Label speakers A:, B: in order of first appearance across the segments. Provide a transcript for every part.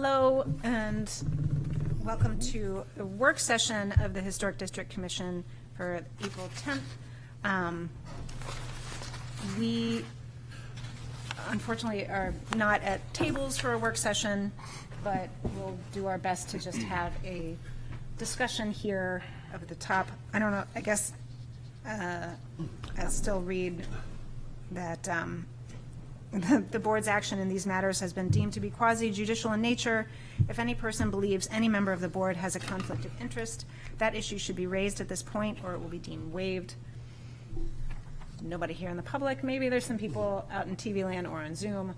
A: Hello and welcome to the work session of the Historic District Commission for April 10th. We unfortunately are not at tables for a work session, but we'll do our best to just have a discussion here up at the top. I don't know, I guess I'll still read that the board's action in these matters has been deemed to be quasi-judicial in nature. If any person believes any member of the board has a conflict of interest, that issue should be raised at this point or it will be deemed waived. Nobody here in the public. Maybe there's some people out in TV land or on Zoom.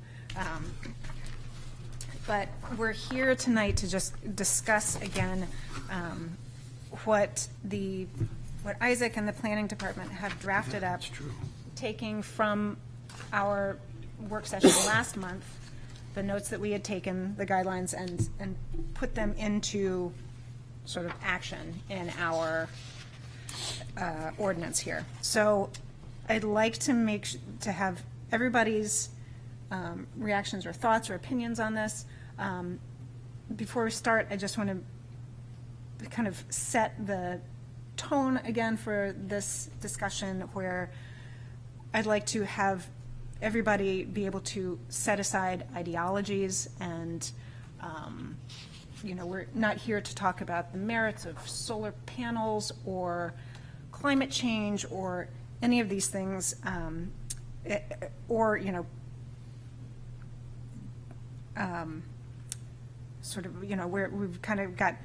A: But we're here tonight to just discuss again what Isaac and the planning department have drafted up, taking from our work session last month, the notes that we had taken, the guidelines, and put them into sort of action in our ordinance here. So I'd like to have everybody's reactions or thoughts or opinions on this. Before we start, I just want to kind of set the tone again for this discussion, where I'd like to have everybody be able to set aside ideologies and, we're not here to talk about the merits of solar panels or climate change or any of these things, we've kind of got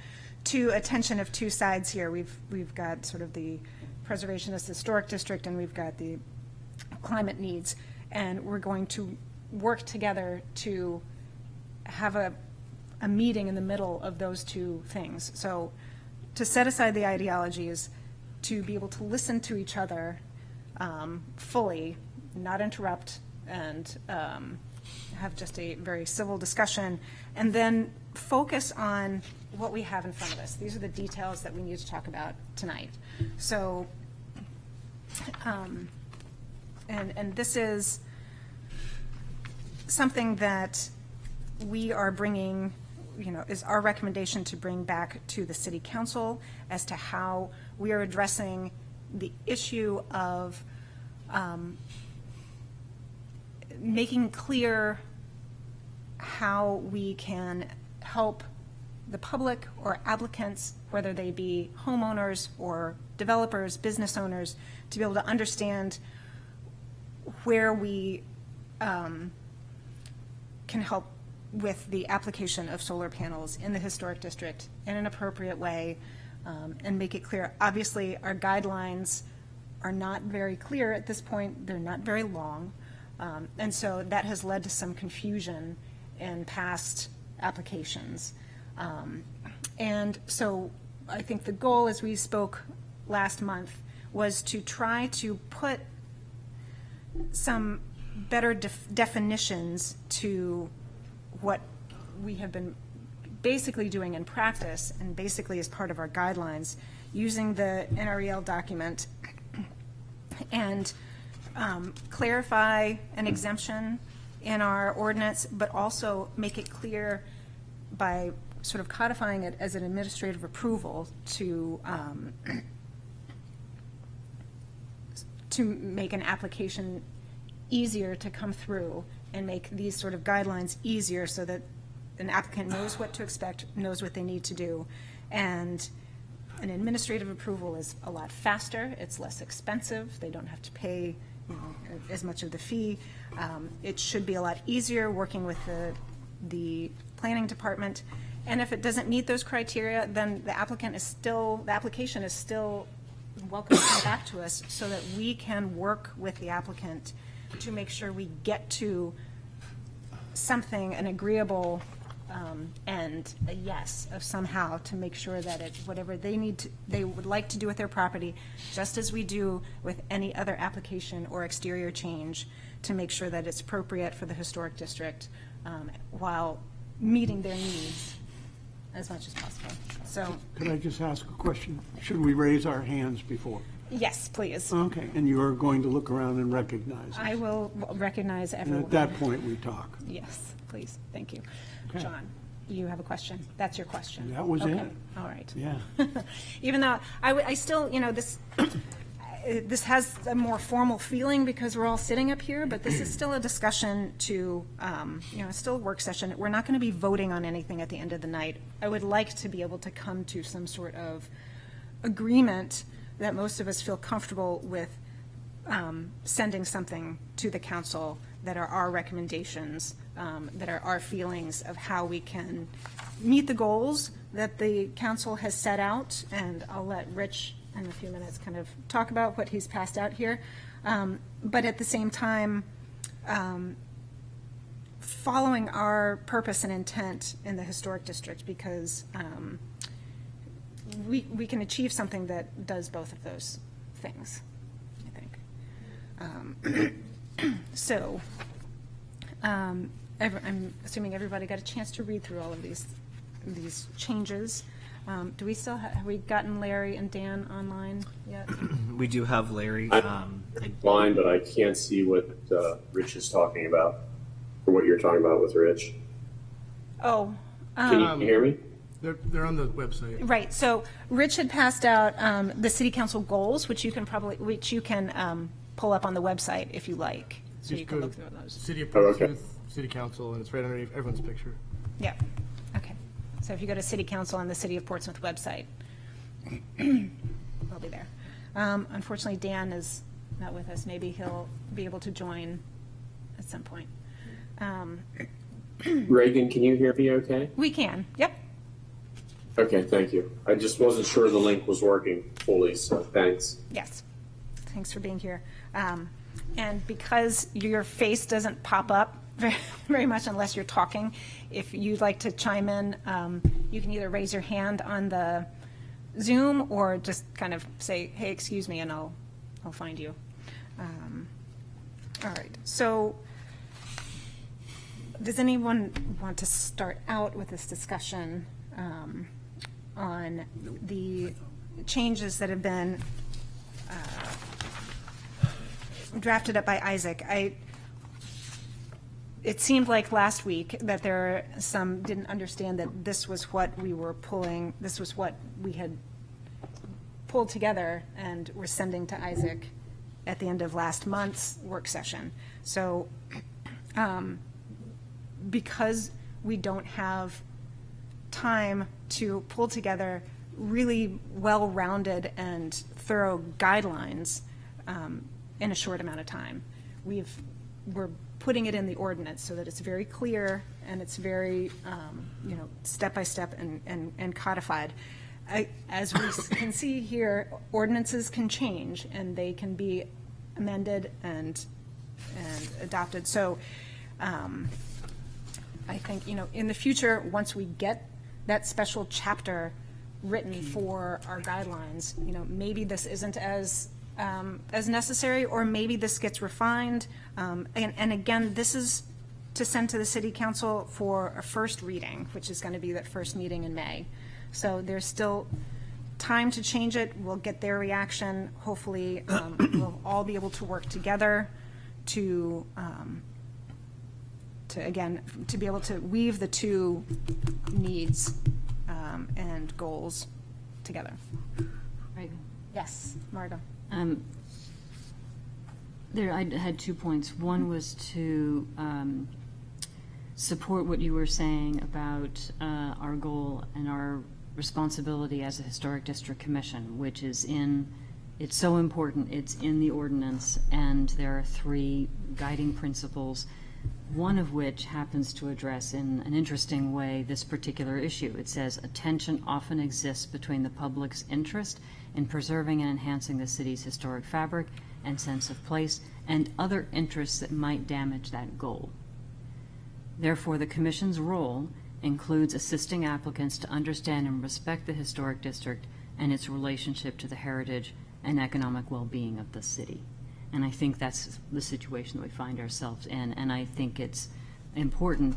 A: attention of two sides here. We've got sort of the preservationist historic district, and we've got the climate needs, and we're going to work together to have a meeting in the middle of those two things. So to set aside the ideologies, to be able to listen to each other fully, not interrupt, and have just a very civil discussion, and then focus on what we have in front of us. These are the details that we need to talk about tonight. So, and this is something that we are bringing, is our recommendation to bring back to the City Council as to how we are addressing the issue of making clear how we can help the public or applicants, whether they be homeowners or developers, business owners, to be able to understand where we can help with the application of solar panels in the historic district in an appropriate way, and make it clear. Obviously, our guidelines are not very clear at this point. They're not very long. And so that has led to some confusion in past applications. And so I think the goal, as we spoke last month, was to try to put some better definitions to what we have been basically doing in practice, and basically as part of our guidelines, using the NREL document, and clarify an exemption in our ordinance, but also make it clear by sort of codifying it as an administrative approval to make an application easier to come through, and make these sort of guidelines easier so that an applicant knows what to expect, knows what they need to do. And an administrative approval is a lot faster, it's less expensive, they don't have to pay as much of the fee. It should be a lot easier working with the planning department. And if it doesn't meet those criteria, then the application is still welcome to come back to us so that we can work with the applicant to make sure we get to something, an agreeable and a yes of somehow, to make sure that it, whatever they would like to do with their property, just as we do with any other application or exterior change, to make sure that it's appropriate for the historic district while meeting their needs as much as possible. So,
B: could I just ask a question? Should we raise our hands before?
A: yes, please.
B: Okay, and you are going to look around and recognize us.
A: I will recognize everyone.
B: And at that point, we talk.
A: Yes, please. Thank you.
B: Okay.
A: John. you have a question? That's your question?
B: That was
A: Okay.
B: it.
A: All right.
B: Yeah.
A: Even though I still, this has a more formal feeling because we're all sitting up here, but this is still a discussion to, it's still a work session. We're not going to be voting on anything at the end of the night. I would like to be able to come to some sort of agreement that most of us feel comfortable with sending something to the council that are our recommendations, that are our feelings of how we can meet the goals that the council has set out. And I'll let Rich in a few minutes kind of talk about what he's passed out here. But at the same time, following our purpose and intent in the historic district, because we can achieve something that does both of those things, I think. So, I'm assuming everybody got a chance to read through all of these changes. Do we still have we gotten Larry and Dan online yet?
C: We do have Larry.
D: I'm blind, but I can't see what Rich is talking about, or what you're talking about with Rich.
A: Oh,
D: Can you hear me?
E: They're on the website.
A: right. So Rich had passed out the city council goals, which you can pull up on the website if you like, so you
E: Just
A: can
E: go
A: look through those.
E: City of
D: Oh, okay.
E: Portsmouth, City Council, and it's right underneath everyone's picture.
A: Yeah, okay. So if you go to City Council on the City of Portsmouth website, I'll be there. Unfortunately, Dan is not with us. Maybe he'll be able to join at some point.
D: Reagan, can you hear me okay?
A: We can, yep.
D: Okay, thank you. I just wasn't sure the link was working fully, so thanks.
A: Yes. Thanks for being here. And because your face doesn't pop up very much unless you're talking, if you'd like to chime in, you can either raise your hand on the Zoom or just kind of say, hey, excuse me, and I'll find you. All right. So does anyone want to start out with this discussion on the changes that have been drafted up by Isaac? It seemed like last week that some didn't understand that this was what we were pulling, this was what we had pulled together and were sending to Isaac at the end of last month's work session. So because we don't have time to pull together really well-rounded and thorough guidelines in a short amount of time, we're putting it in the ordinance so that it's very clear and it's very step-by-step and codified. As we can see here, ordinances can change and they can be amended and adopted. So I think, in the future, once we get that special chapter written for our guidelines, maybe this isn't as necessary, or maybe this gets refined. And again, this is to send to the city council for a first reading, which is going to be that first meeting in May. So there's still time to change it. We'll get their reaction. Hopefully, we'll all be able to work together to be able to weave the two needs and goals together.
F: Right.
A: Yes, Margo.
F: I had 2 points. One was to support what you were saying about our goal and our responsibility as a Historic District Commission, which is it's so important, it's in the ordinance, and there are 3 guiding principles, one of which happens to address in an interesting way this particular issue. It says, attention often exists between the public's interest in preserving and enhancing the city's historic fabric and sense of place, and other interests that might damage that goal. Therefore, the Commission's role includes assisting applicants to understand and respect the historic district and its relationship to the heritage and economic well-being of the city. And I think that's the situation that we find ourselves in, and I think it's important.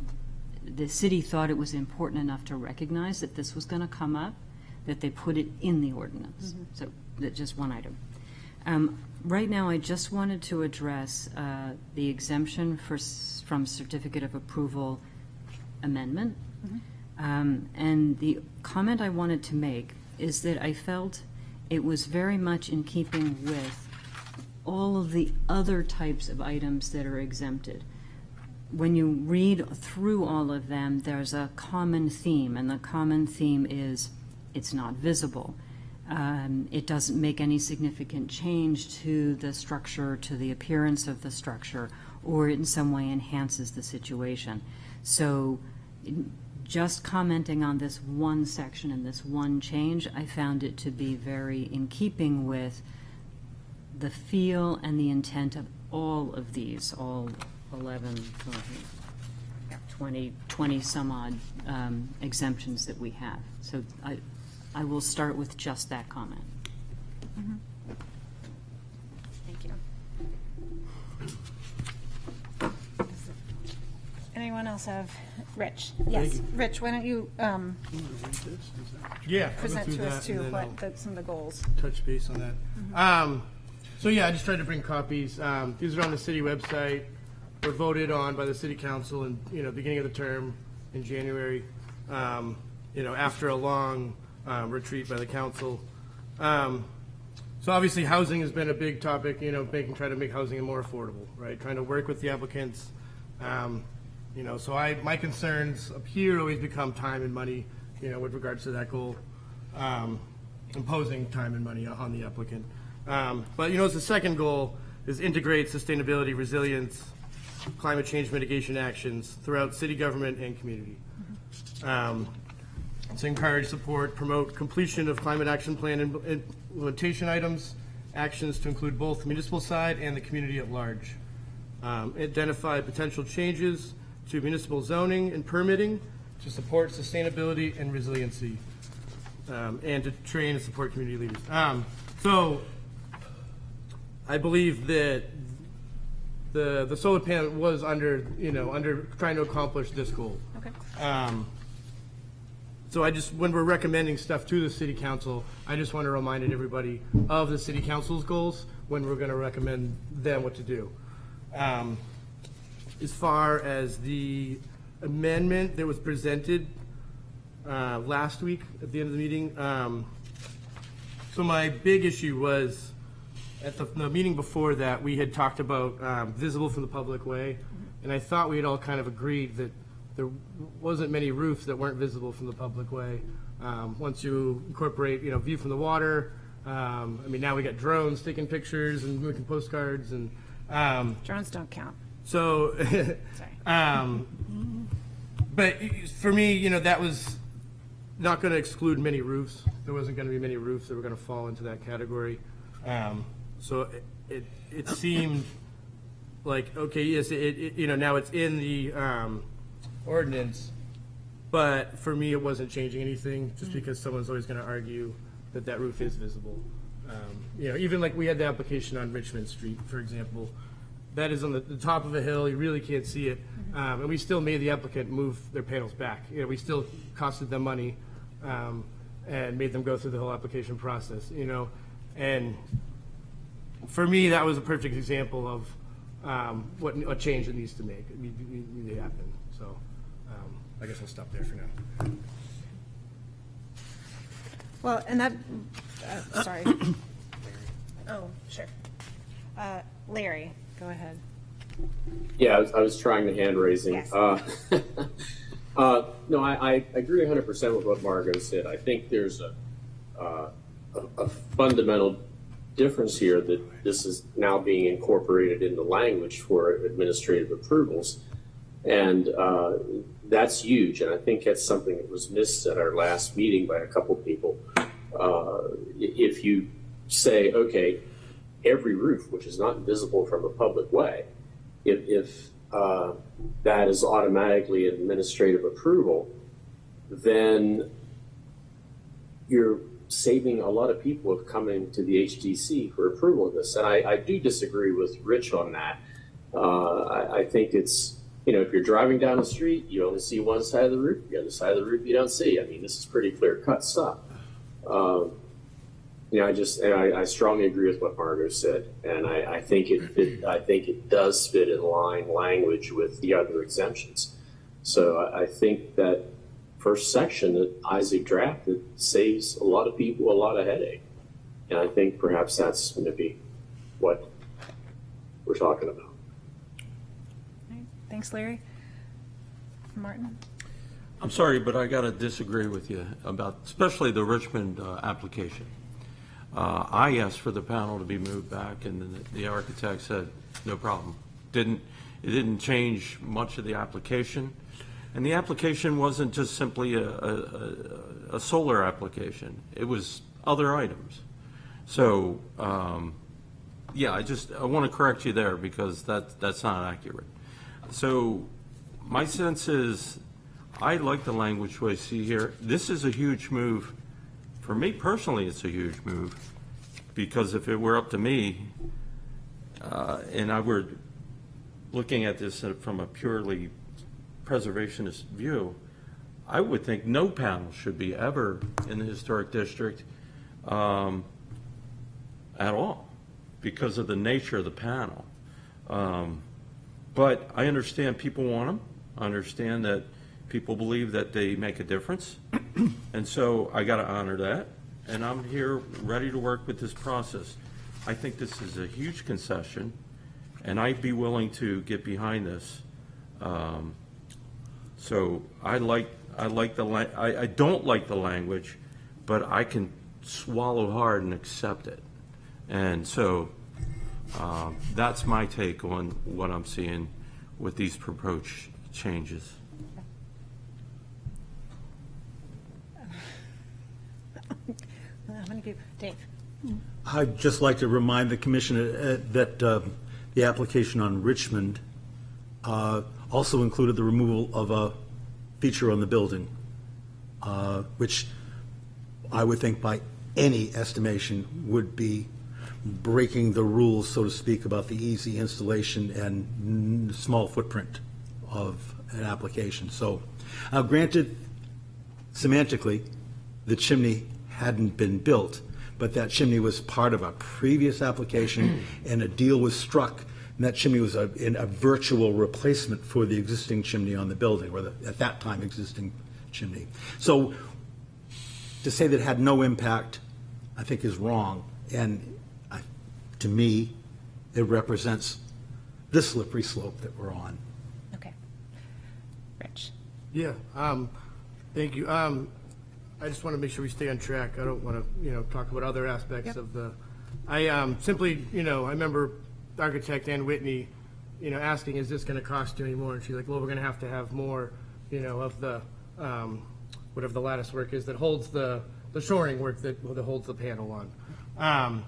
F: The city thought it was important enough to recognize that this was going to come up, that they put it in the ordinance. Mm-hmm. So that's just one item. Right now, I just wanted to address the exemption from certificate of approval amendment. Mm-hmm. And the comment I wanted to make is that I felt it was very much in keeping with all of the other types of items that are exempted. When you read through all of them, there's a common theme, and the common theme is it's not visible. It doesn't make any significant change to the structure, to the appearance of the structure, or it in some way enhances the situation. So just commenting on this one section and this one change, I found it to be very in keeping with the feel and the intent of all of these, all 11, 20 some odd exemptions that we have. So I will start with just that comment.
A: Thank you. Anyone else have? Rich? Yes. Rich, why don't you
E: Yeah. I'll go
A: present
E: through
A: to us
E: that
A: too
E: and then
A: what some of the goals?
E: I'll touch base on that. So yeah, I just tried to bring copies. These are on the city website. Were voted on by the city council in, beginning of the term in January, after a long retreat by the council. So obviously housing has been a big topic, trying to make housing more affordable, right? Trying to work with the applicants. So my concerns up here always become time and money, with regards to that goal, imposing time and money on the applicant. But as the second goal is integrate sustainability, resilience, climate change mitigation actions throughout city government and community. To encourage, support, promote completion of climate action plan implementation items, actions to include both the municipal side and the community at large. Identify potential changes to municipal zoning and permitting to support sustainability and resiliency, and to train and support community leaders. So I believe that the solar panel was under trying to accomplish this goal.
A: Okay.
E: So when we're recommending stuff to the city council, I just want to remind everybody of the city council's goals when we're going to recommend them what to do. As far as the amendment that was presented last week at the end of the meeting, so my big issue was at the meeting before that, we had talked about visible from the public way, and I thought we had all kind of agreed that there wasn't many roofs that weren't visible from the public way. Once you incorporate, view from the water, now we got drones taking pictures and making postcards, and
A: Drones don't count.
E: so,
A: Sorry.
E: but for me, that was not going to exclude many roofs. There wasn't going to be many roofs that were going to fall into that category. So it seemed like, okay, yes, now it's in the ordinance, but for me, it wasn't changing anything just because someone's always going to argue that roof is visible. Even like we had the application on Richmond Street, for example, that is on the top of a hill. You really can't see it. And we still made the applicant move their panels back. We still costed them money and made them go through the whole application process, and for me, that was a perfect example of what a change it needs to make. It needs to happen. So I guess I'll stop there for now.
A: Well, and that, sorry. Oh, sure. Larry, go ahead.
D: Yeah, I was trying the hand raising.
A: Yes.
D: No, I agree 100% with what Margot said. I think there's a fundamental difference here that this is now being incorporated into language for administrative approvals. And that's huge. And I think that's something that was missed at our last meeting by a couple people. If you say, okay, every roof, which is not visible from a public way, if that is automatically an administrative approval, then you're saving a lot of people of coming to the HDC for approval of this. And I do disagree with Rich on that. I think it's, if you're driving down the street, you only see one side of the roof, the other side of the roof you don't see. This is pretty clear-cut stuff. I strongly agree with what Margot said, and I think it does fit in line language with the other exemptions. So I think that first section that Isaac drafted saves a lot of people a lot of headache. And I think perhaps that's maybe what we're talking about.
A: All right. Thanks, Larry. Martin?
C: I'm sorry, but I got to disagree with you about, especially the Richmond application. I asked for the panel to be moved back, and the architect said, no problem. It didn't change much of the application. And the application wasn't just simply a solar application. It was other items. So, yeah, I want to correct you there because that's not accurate. So my sense is, I like the language I see here. This is a huge move. For me personally, it's a huge move, because if it were up to me, and I were looking at this from a purely preservationist view, I would think no panel should be ever in the historic district at all, because of the nature of the panel. But I understand people want them. I understand that people believe that they make a difference. And so I got to honor that. And I'm here ready to work with this process. I think this is a huge concession, and I'd be willing to get behind this. So I don't like the language, but I can swallow hard and accept it. And so that's my take on what I'm seeing with these proposed changes.
A: How many people? Dave?
G: I'd just like to remind the commission that the application on Richmond also included the removal of a feature on the building, which I would think by any estimation would be breaking the rules, so to speak, about the easy installation and small footprint of an application. So, granted, semantically, the chimney hadn't been built, but that chimney was part of a previous application, and a deal was struck, and that chimney was a virtual replacement for the existing chimney on the building, or the, at that time, existing chimney. So to say that it had no impact, I think is wrong, and to me, it represents the slippery slope that we're on.
A: Okay. Rich?
E: Yeah, thank you. I just want to make sure we stay on track. I don't want to, talk about other aspects of the, I simply, I remember architect Ann Whitney, asking, is this going to cost you any more? And she's like, well, we're going to have more, of the, whatever the lattice work is that holds the shoring work that holds the panel on.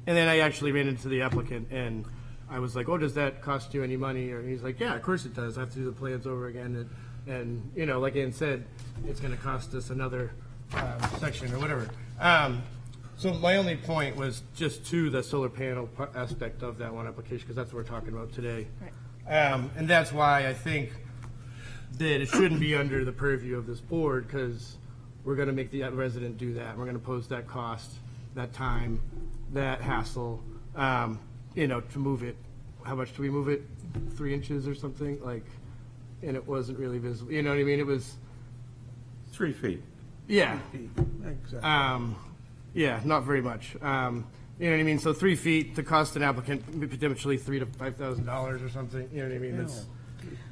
E: And then I actually ran into the applicant and I was like, oh, does that cost you any money? Or he's like, yeah, of course it does. I have to do the plans over again. And like Ann said, it's going to cost us another section or whatever. So my only point was just to the solar panel aspect of that one application, because that's what we're talking about today.
A: Right.
E: And that's why I think that it shouldn't be under the purview of this board, because we're going to make the resident do that. We're going to pose that cost, that time, that hassle, to move it. How much do we move it? 3 inches or something? And it wasn't really visible. You know what I mean? It was,
C: 3 feet.
E: yeah.
B: Exactly.
E: Yeah, not very much. You know what I mean? So 3 feet to cost an applicant potentially $3,000 to $5,000 or something. You know what I mean?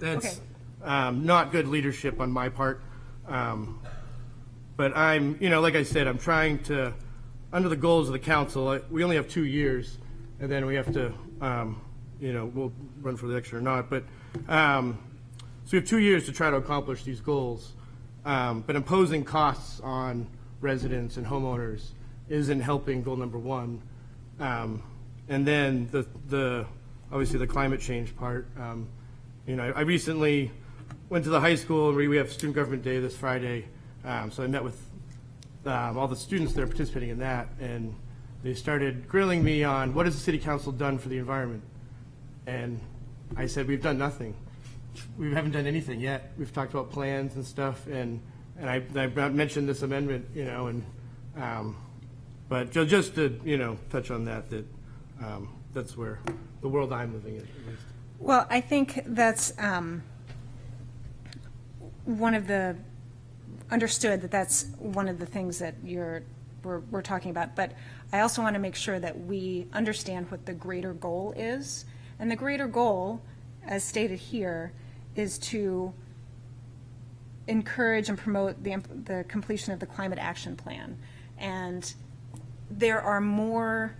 E: That's not good leadership on my part. But I'm, like I said, I'm trying to, under the goals of the council, we only have 2 years, and then we have to, we'll run for the election or not. But so we have 2 years to try to accomplish these goals. But imposing costs on residents and homeowners isn't helping goal number one. And then the obviously the climate change part. I recently went to the high school, and we have Student Government Day this Friday. So I met with all the students that are participating in that, and they started grilling me on what has the city council done for the environment. And I said, we've done nothing. We haven't done anything yet. We've talked about plans and stuff, and I mentioned this amendment, but just to, touch on that that's where the world I'm living in, at least.
A: Well, I think that's one of the understood that that's one of the things that we're talking about, but I also want to make sure that we understand what the greater goal is. And the greater goal, as stated here, is to encourage and promote the completion of the climate action plan. And there are more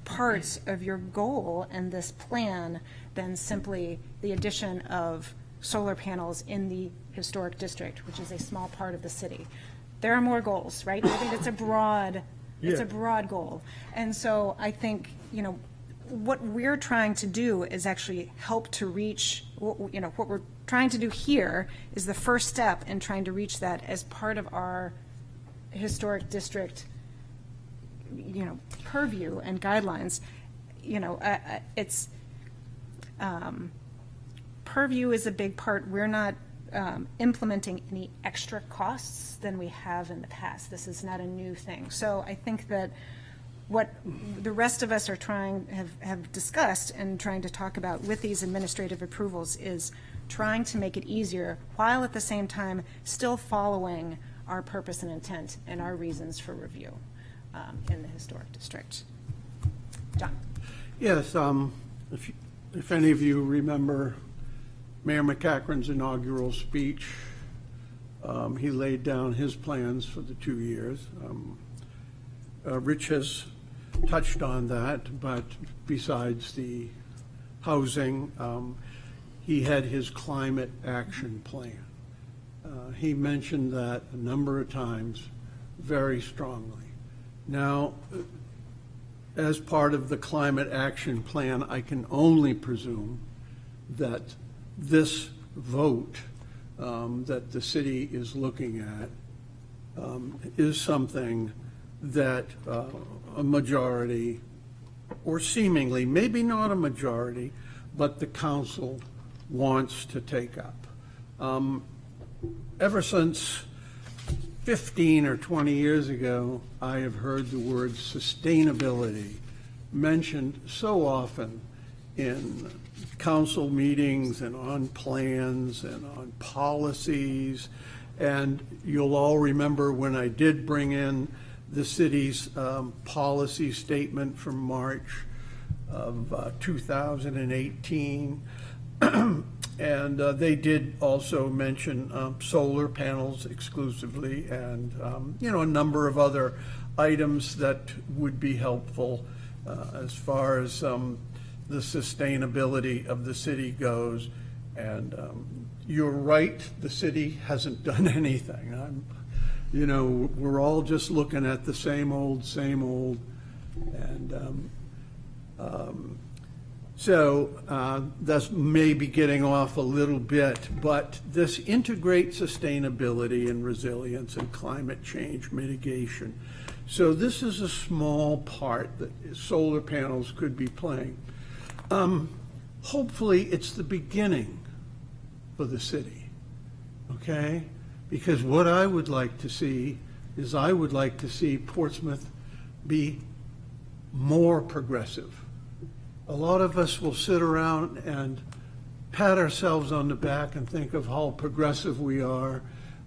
A: parts of your goal and this plan than simply the addition of solar panels in the historic district, which is a small part of the city. There are more goals, right? I think it's a broad goal. And so I think, what we're trying to do is actually help to reach, what we're trying to do here is the first step in trying to reach that as part of our historic district, purview and guidelines. It's, purview is a big part. We're not implementing any extra costs than we have in the past. This is not a new thing. So I think that what the rest of us are have discussed and trying to talk about with these administrative approvals is trying to make it easier while at the same time still following our purpose and intent and our reasons for review in the historic district. John?
B: Yes, if any of you remember Mayor McCachran's inaugural speech, he laid down his plans for the 2 years. Rich has touched on that, but besides the housing, he had his climate action plan. He mentioned that a number of times very strongly. Now, as part of the climate action plan, I can only presume that this vote that the city is looking at is something that a majority, or seemingly, maybe not a majority, but the council wants to take up. Ever since 15 or 20 years ago, I have heard the word sustainability mentioned so often in council meetings and on plans and on policies. And you'll all remember when I did bring in the city's policy statement from March of 2018. And they did also mention solar panels exclusively and, a number of other items that would be helpful as far as the sustainability of the city goes. And you're right, the city hasn't done anything. We're all just looking at the same old. And so that's maybe getting off a little bit, but this integrates sustainability and resilience and climate change mitigation. So this is a small part that solar panels could be playing. Hopefully it's the beginning for the city, okay? Because what I would like to see is I would like to see Portsmouth be more progressive. A lot of us will sit around and pat ourselves on the back and think of how progressive we are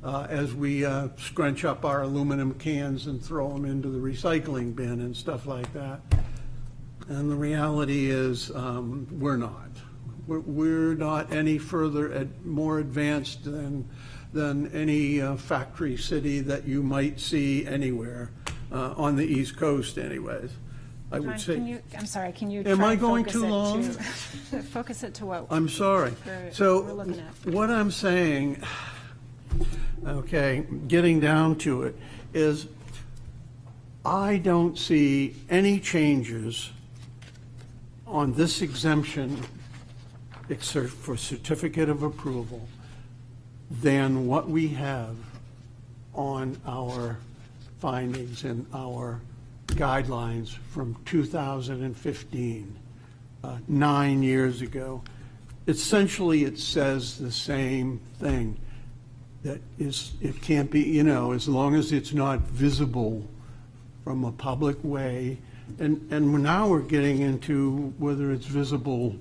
B: as we scrunch up our aluminum cans and throw them into the recycling bin and stuff like that. And the reality is we're not. We're not any further, more advanced than any factory city that you might see anywhere on the East Coast anyways. I would say.
A: Can you
B: Am
A: try
B: I
A: and
B: going
A: focus
B: too
A: it
B: long?
A: Focus it to what
B: I'm sorry.
A: we're
B: So
A: looking at.
B: what I'm saying, okay, getting down to it, is I don't see any changes on this exemption except for certificate of approval than what we have on our findings and our guidelines from 2015, 9 years ago. Essentially, it says the same thing. That is, it can't be, as long as it's not visible from a public way. And now we're getting into whether it's visible,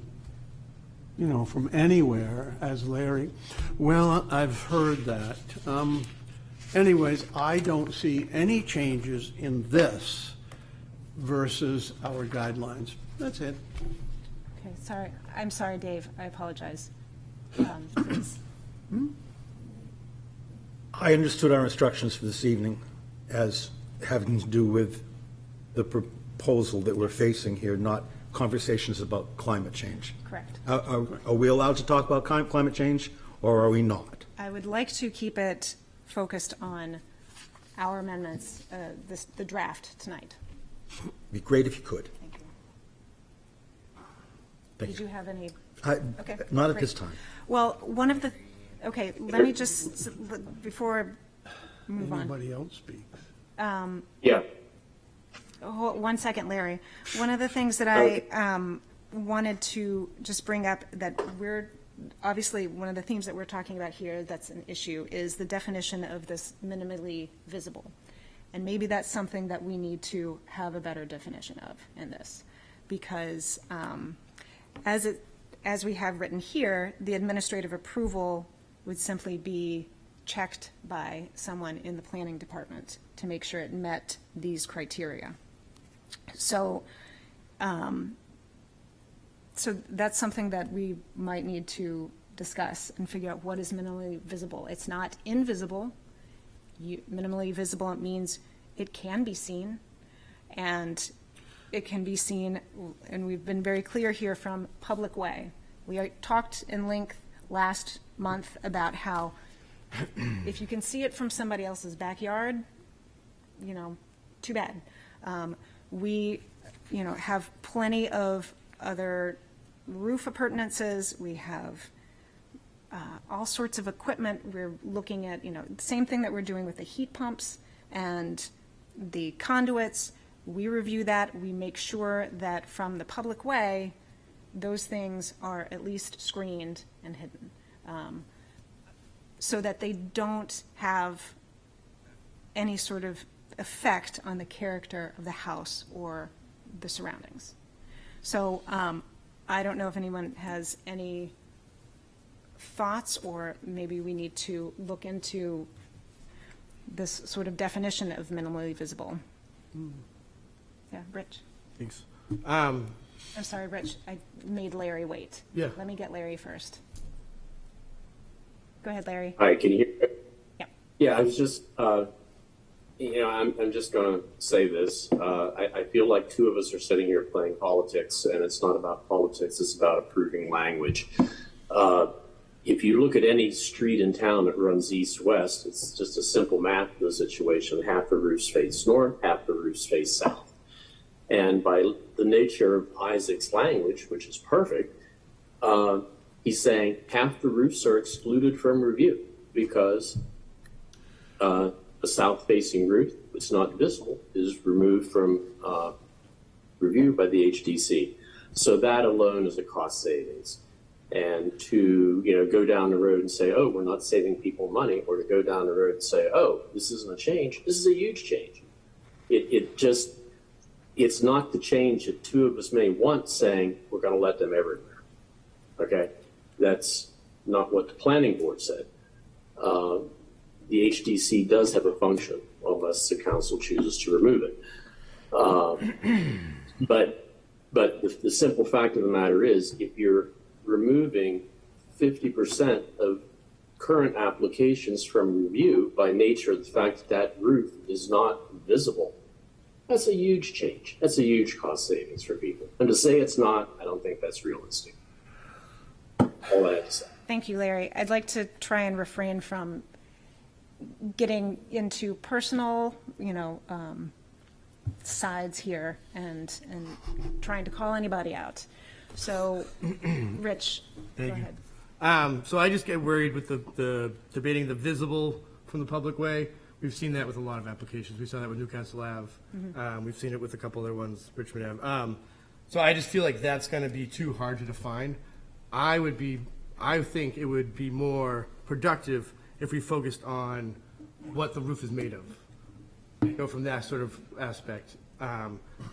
B: from anywhere, as Larry. Well, I've heard that. Anyways, I don't see any changes in this versus our guidelines. That's it.
A: Okay, sorry. I'm sorry, Dave. I apologize. Please.
G: I understood our instructions for this evening as having to do with the proposal that we're facing here, not conversations about climate change.
A: Correct.
G: Are we allowed to talk about climate change, or are we not?
A: I would like to keep it focused on our amendments, the draft tonight.
G: It'd be great if you could.
A: Thank you.
G: Thank
A: Did
G: you.
A: you have any?
G: I-
A: Okay,
G: Not at
A: great.
G: this time.
A: Well, one of the, okay, let me just, before I move on.
B: Anybody else speaks?
D: Yeah.
A: Hold, 1 second, Larry. One of the things that I wanted to just bring up that we're, obviously, one of the themes that we're talking about here that's an issue is the definition of this minimally visible. And maybe that's something that we need to have a better definition of in this. Because as we have written here, the administrative approval would simply be checked by someone in the planning department to make sure it met these criteria. So, so that's something that we might need to discuss and figure out what is minimally visible. It's not invisible. Minimally visible, it means it can be seen, and it can be seen, and we've been very clear here from public way. We talked in length last month about how if you can see it from somebody else's backyard, too bad. We, have plenty of other roof appurtenances. We have all sorts of equipment. We're looking at, the same thing that we're doing with the heat pumps and the conduits. We review that. We make sure that from the public way, those things are at least screened and hidden, so that they don't have any sort of effect on the character of the house or the surroundings. So I don't know if anyone has any thoughts, or maybe we need to look into this sort of definition of minimally visible. Yeah, Rich.
E: Thanks.
A: I'm sorry, Rich, I made Larry wait.
E: Yeah.
A: Let me get Larry first. Go ahead, Larry.
D: Hi, can you hear me?
A: Yep.
D: Yeah, I was just, I'm just going to say this. I feel like two of us are sitting here playing politics, and it's not about politics, it's about approving language. If you look at any street in town that runs east-west, it's just a simple math of the situation. Half the roofs face north, half the roofs face south. And by the nature of Isaac's language, which is perfect, he's saying half the roofs are excluded from review because a south-facing roof, it's not visible, is removed from review by the HDC. So that alone is a cost savings. And to go down the road and say, oh, we're not saving people money, or to go down the road and say, oh, this isn't a change, this is a huge change. It's not the change that two of us may want, saying we're going to let them everywhere. Okay? That's not what the planning board said. The HDC does have a function, unless the council chooses to remove it. But the simple fact of the matter is, if you're removing 50% of current applications from review by nature of the fact that that roof is not visible, that's a huge change. That's a huge cost savings for people. And to say it's not, I don't think that's realistic. All I have to say.
A: Thank you, Larry. I'd like to try and refrain from getting into personal, sides here and trying to call anybody out. So, Rich, go ahead.
E: So I just get worried with the debating the visible from the public way. We've seen that with a lot of applications. We saw that with Newcastle Ave. We've seen it with a couple other ones, Richmond Ave. So I just feel like that's going to be too hard to define. I think it would be more productive if we focused on what the roof is made of. Go from that sort of aspect.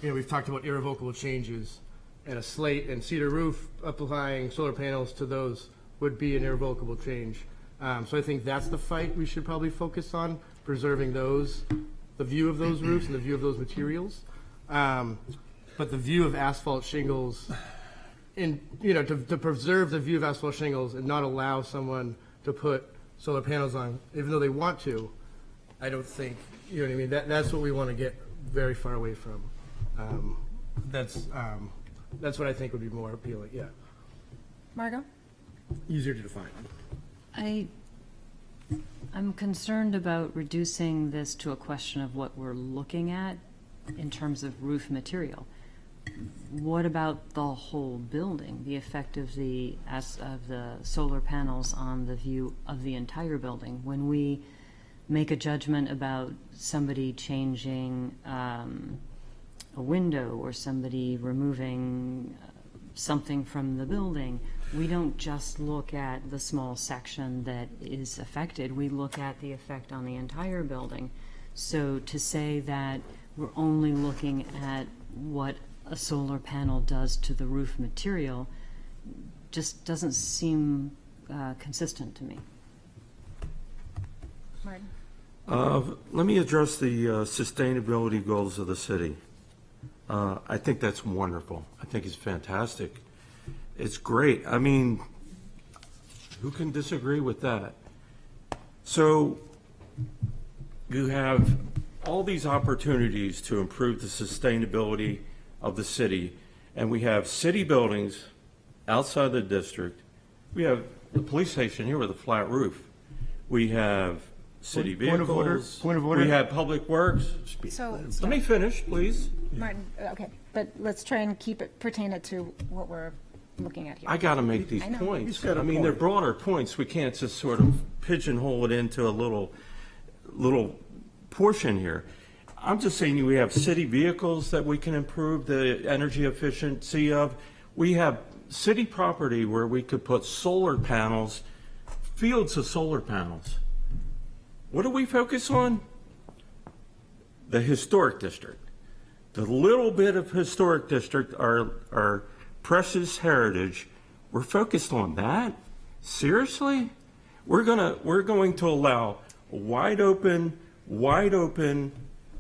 E: We've talked about irrevocable changes, and a slate and cedar roof, applying solar panels to those would be an irrevocable change. So I think that's the fight we should probably focus on, preserving those, the view of those roofs and the view of those materials. But the view of asphalt shingles, to preserve the view of asphalt shingles and not allow someone to put solar panels on, even though they want to, I don't think, you know what I mean? That's what we want to get very far away from. That's what I think would be more appealing, yeah.
A: Margot?
E: Easier to define.
F: I'm concerned about reducing this to a question of what we're looking at in terms of roof material. What about the whole building, the effect of the solar panels on the view of the entire building? When we make a judgment about somebody changing a window or somebody removing something from the building, we don't just look at the small section that is affected, we look at the effect on the entire building. So to say that we're only looking at what a solar panel does to the roof material just doesn't seem consistent to me.
A: Martin?
C: Let me address the sustainability goals of the city. I think that's wonderful. I think it's fantastic. It's great. I mean, who can disagree with that? So you have all these opportunities to improve the sustainability of the city, and we have city buildings outside the district. We have the police station here with a flat roof. We have city
E: Point of order.
C: vehicles.
E: Point of order.
C: We have public works.
A: So,
C: Let me finish, please.
A: Martin, okay, but let's try and pertain it to what we're looking at here.
C: I got to make these
A: I know.
C: points.
B: He's got a
C: I mean, they're
B: point.
C: broader points. We can't just sort of pigeonhole it into a little portion here. I'm just saying we have city vehicles that we can improve the energy efficiency of. We have city property where we could put solar panels, fields of solar panels. What do we focus on? The historic district. The little bit of historic district, our precious heritage, we're focused on that? Seriously? We're going to allow wide open,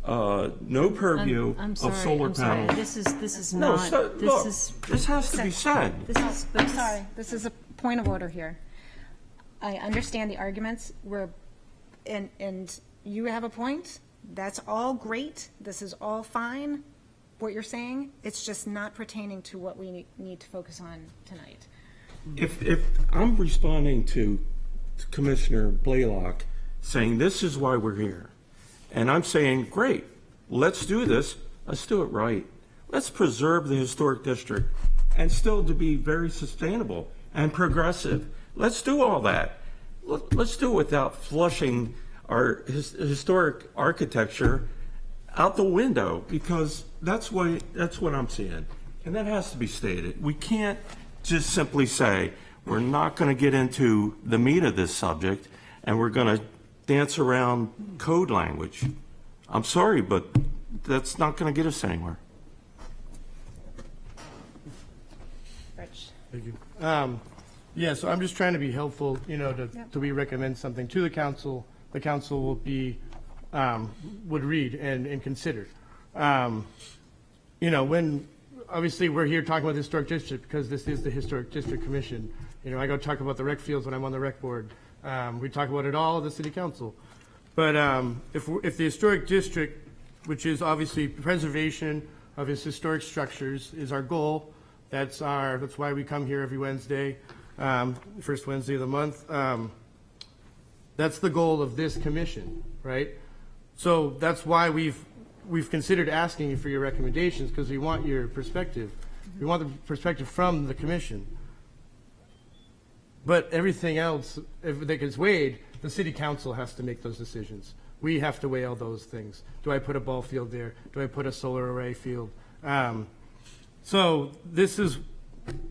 C: no purview
F: I'm
C: of
F: sorry,
C: solar
F: I'm sorry.
C: panels.
F: This is
C: No,
F: not,
C: so,
F: this
C: look,
F: is,
C: this has to be said.
F: this is,
A: I'm sorry, this is a point of order here. I understand the arguments, and you have a point, that's all great, this is all fine, what you're saying, it's just not pertaining to what we need to focus on tonight.
C: If I'm responding to Commissioner Blaylock saying this is why we're here, and I'm saying, great, let's do this, let's do it right. Let's preserve the historic district and still to be very sustainable and progressive. Let's do all that. Let's do it without flushing our historic architecture out the window, because that's what I'm seeing. And that has to be stated. We can't just simply say, we're not going to get into the meat of this subject and we're going to dance around code language. I'm sorry, but that's not going to get us anywhere.
A: Rich?
E: Thank you. Yeah, so I'm just trying to be helpful, to we recommend something to the council will be, would read and consider. When, obviously, we're here talking about the Historic District because this is the Historic District Commission. I go talk about the rec fields when I'm on the rec board. We talk about it all at the city council. But if the Historic District, which is obviously preservation of its historic structures, is our goal, that's why we come here every Wednesday, first Wednesday of the month. That's the goal of this commission, right? So that's why we've considered asking you for your recommendations, because we want your perspective. We want the perspective from the commission. But everything else, if that gets weighed, the city council has to make those decisions. We have to weigh all those things. Do I put a ball field there? Do I put a solar array field? So this is,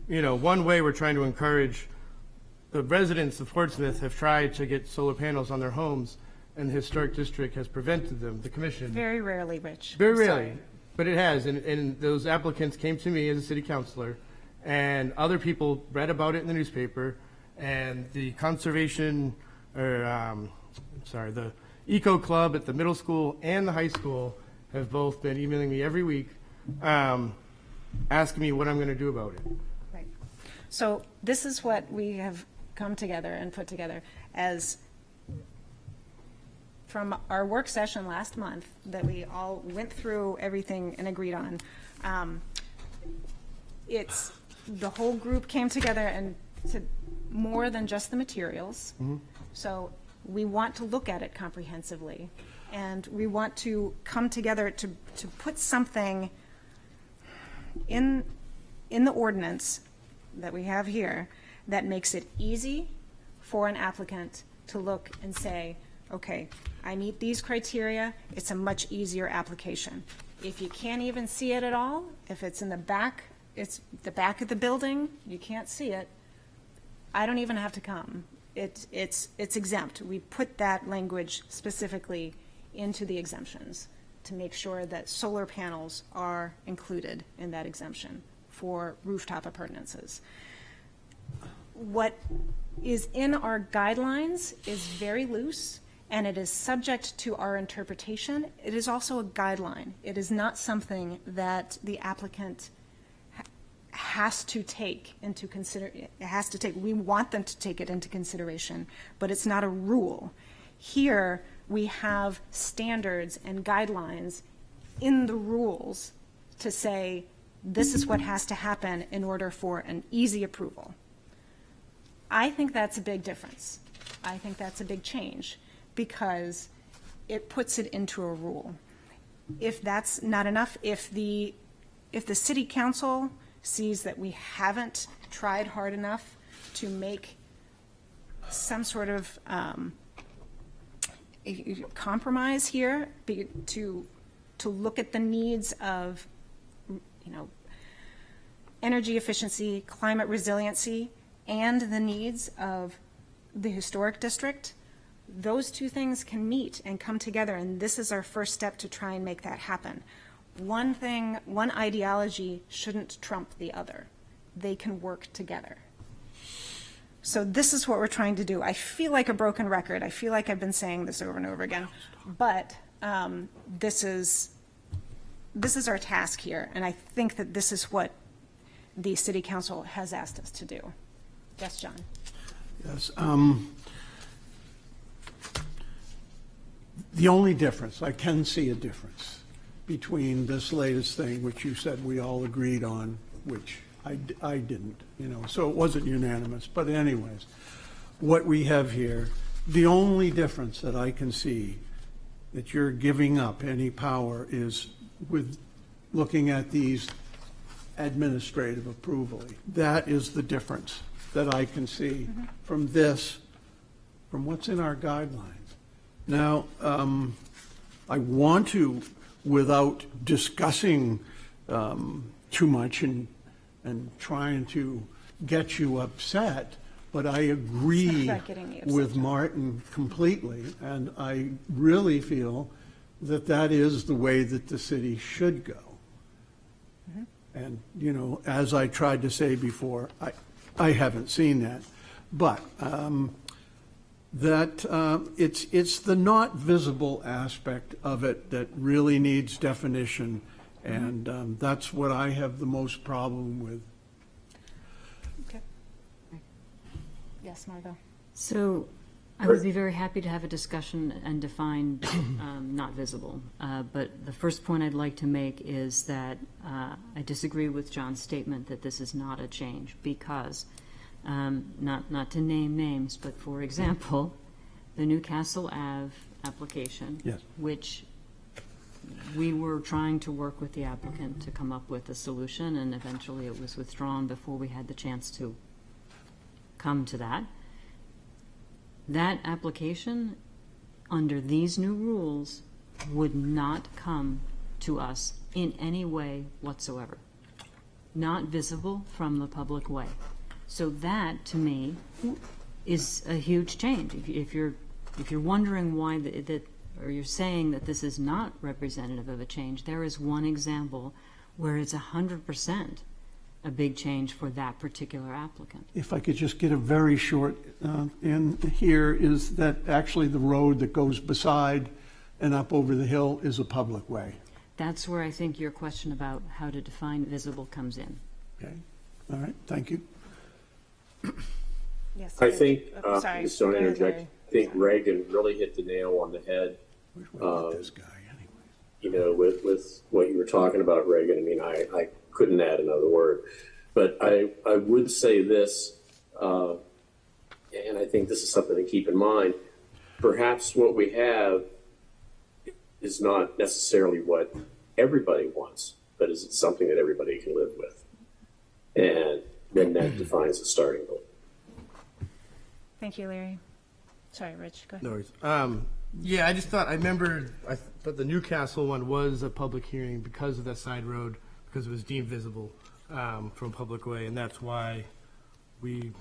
E: one way we're trying to encourage. The residents of Portsmouth have tried to get solar panels on their homes, and the historic district has prevented them, the commission.
A: Very rarely, Rich.
E: Very
A: I'm
E: rarely,
A: sorry.
E: but it has, and those applicants came to me as a city councilor, and other people read about it in the newspaper, and the conservation, or, the Eco Club at the middle school and the high school have both been emailing me every week, asking me what I'm going to do about it.
A: Right. So this is what we have come together and put together as, from our work session last month, that we all went through everything and agreed on. It's, the whole group came together and to more than just the materials. So we want to look at it comprehensively, and we want to come together to put something in the ordinance that we have here that makes it easy for an applicant to look and say, okay, I meet these criteria, it's a much easier application. If you can't even see it at all, if it's in the back, it's the back of the building, you can't see it, I don't even have to come. It's exempt. We put that language specifically into the exemptions to make sure that solar panels are included in that exemption for rooftop appurtenances. What is in our guidelines is very loose, and it is subject to our interpretation. It is also a guideline. It is not something that the applicant has to take into we want them to take it into consideration, but it's not a rule. Here, we have standards and guidelines in the rules to say, this is what has to happen in order for an easy approval. I think that's a big difference. I think that's a big change, because it puts it into a rule. If that's not enough, if the city council sees that we haven't tried hard enough to make some sort of a compromise here, to look at the needs of, energy efficiency, climate resiliency, and the needs of the historic district, those two things can meet and come together, and this is our first step to try and make that happen. One ideology shouldn't trump the other. They can work together. So this is what we're trying to do. I feel like a broken record. I feel like I've been saying this over and over again, but this is our task here, and I think that this is what the city council has asked us to do. Yes, John?
B: Yes. The only difference, I can see a difference between this latest thing, which you said we all agreed on, which I didn't, so it wasn't unanimous. But anyways, what we have here, the only difference that I can see that you're giving up any power is with looking at these administrative approval. That is the difference that I can see from this, from what's in our guidelines. Now, I want to, without discussing too much and trying to get you upset, but I agree
A: Not getting me upset,
B: with
A: John.
B: Martin completely, and I really feel that that is the way that the city should go. And, as I tried to say before, I haven't seen that, but it's the not visible aspect of it that really needs definition, and that's what I have the most problem with.
A: Okay. Yes, Margot?
F: So I would be very happy to have a discussion and define not visible. But the first point I'd like to make is that I disagree with John's statement that this is not a change, because, not to name names, but for example, the Newcastle Ave application,
B: Yes.
F: which we were trying to work with the applicant to come up with a solution, and eventually it was withdrawn before we had the chance to come to that. That application, under these new rules, would not come to us in any way whatsoever. Not visible from the public way. So that, to me, is a huge change. If you're wondering why or you're saying that this is not representative of a change, there is one example where it's 100% a big change for that particular applicant.
B: If I could just get a very short in here, is that actually the road that goes beside and up over the hill is a public way.
F: That's where I think your question about how to define visible comes in.
B: Okay, all right, thank you.
A: Yes.
D: I think,
A: Sorry.
D: just don't
A: Go ahead,
D: interject,
A: Larry.
D: I think Reagan really hit the nail on the head.
B: Which way did this guy anyway?
D: You know, with what you were talking about, Reagan. I mean, I couldn't add another word. But I would say this, and I think this is something to keep in mind. Perhaps what we have is not necessarily what everybody wants, but is it something that everybody can live with? And then that defines the starting goal.
A: Thank you, Larry. Sorry, Rich, go ahead.
E: No worries. Yeah, I thought the Newcastle one was a public hearing because of that side road, because it was deemed visible from public way, and that's why we.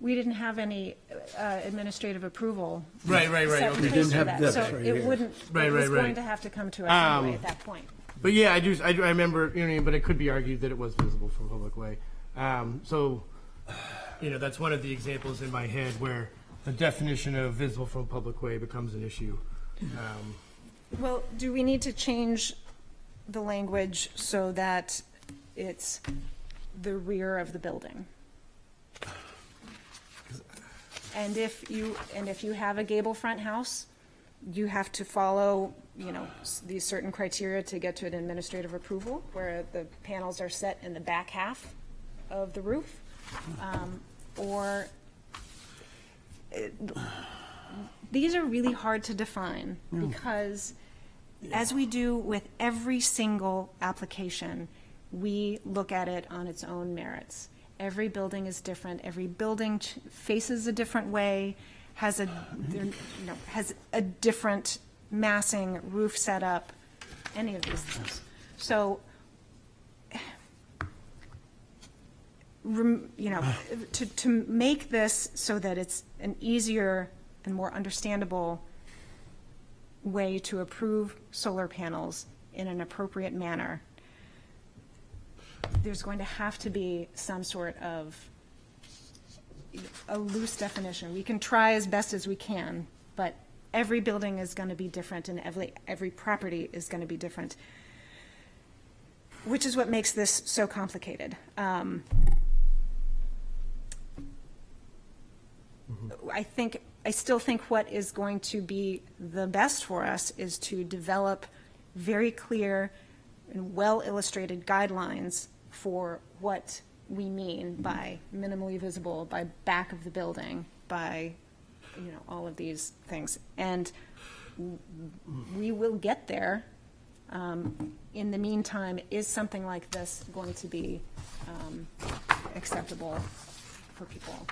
A: We didn't have any administrative approval.
E: Right.
A: set in
E: Okay.
A: place
B: We didn't
A: for
B: have
A: that,
B: that
A: So
B: right
A: it
B: here.
A: wouldn't,
E: Right,
A: it was
E: right.
A: going to have to come to us anyway at that point.
E: But yeah, I remember, you know, but it could be argued that it was visible from public way. So, you know, that's one of the examples in my head where the definition of visible from public way becomes an issue.
A: Well, do we need to change the language so that it's the rear of the building? And if you have a gable front house, you have to follow, you know, these certain criteria to get to an administrative approval, where the panels are set in the back half of the roof. These are really hard to define, because as we do with every single application, we look at it on its own merits. Every building is different. Every building faces a different way, has a different massing, roof setup, any of these things. So, to make this so that it's an easier and more understandable way to approve solar panels in an appropriate manner, there's going to have to be some sort of a loose definition. We can try as best as we can, but every building is going to be different and every property is going to be different, which is what makes this so complicated. I still think what is going to be the best for us is to develop very clear and well-illustrated guidelines for what we mean by minimally visible, by back of the building, by, you know, all of these things. And we will get there. In the meantime, is something like this going to be acceptable for people?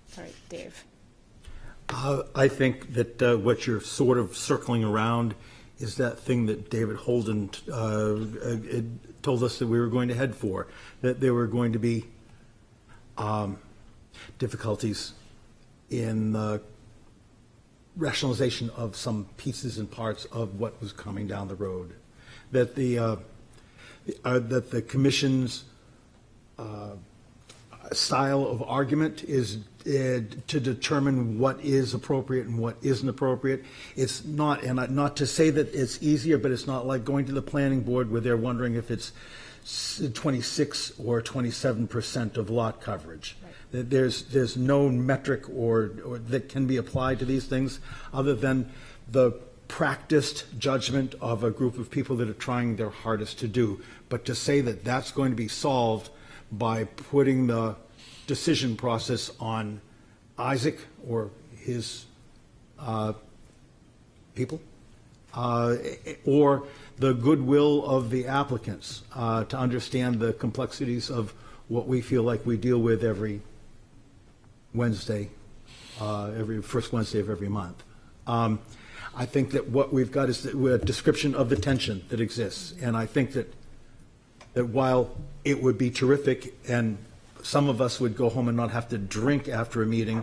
A: Sorry, Dave.
G: I think that what you're sort of circling around is that thing that David Holden told us that we were going to head for, that there were going to be difficulties in the rationalization of some pieces and parts of what was coming down the road, that the commission's style of argument is to determine what is appropriate and what isn't appropriate. It's not, and not to say that it's easier, but it's not like going to the planning board where they're wondering if it's 26 or 27% of lot coverage. Right. There's no metric or that can be applied to these things other than the practiced judgment of a group of people that are trying their hardest to do. But to say that that's going to be solved by putting the decision process on Isaac or his people, or the goodwill of the applicants to understand the complexities of what we feel like we deal with every Wednesday, every first Wednesday of every month. I think that what we've got is a description of the tension that exists, and I think that while it would be terrific and some of us would go home and not have to drink after a meeting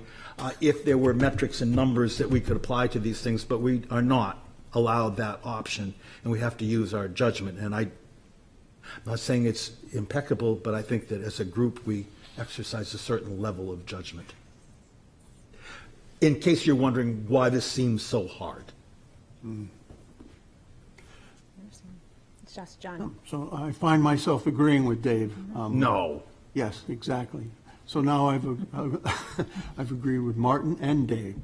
G: if there were metrics and numbers that we could apply to these things, but we are not allowed that option, and we have to use our judgment. And I'm not saying it's impeccable, but I think that as a group, we exercise a certain level of judgment. In case you're wondering why this seems so hard.
A: It's just John.
B: So I find myself agreeing with Dave.
G: No.
B: Yes, exactly. So now I've agreed with Martin and Dave.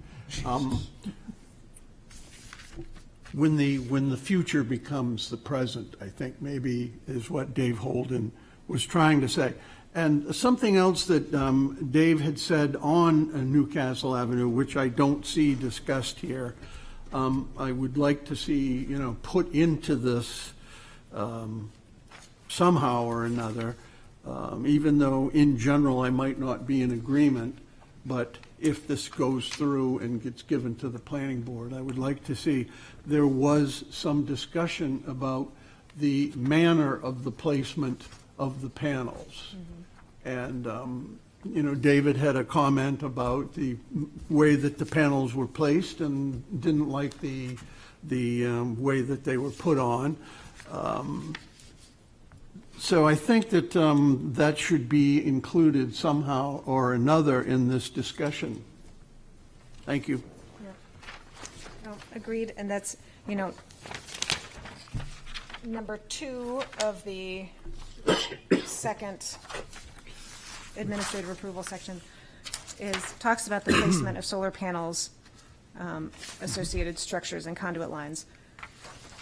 B: When the future becomes the present, I think maybe is what Dave Holden was trying to say. And something else that Dave had said on Newcastle Avenue, which I don't see discussed here, I would like to see, put into this somehow or another, even though in general I might not be in agreement, but if this goes through and gets given to the planning board, I would like to see there was some discussion about the manner of the placement of the panels. And, David had a comment about the way that the panels were placed and didn't like the way that they were put on. So I think that that should be included somehow or another in this discussion. Thank you.
A: No, agreed, and that's, number 2 of the second administrative approval section talks about the placement of solar panels, associated structures and conduit lines,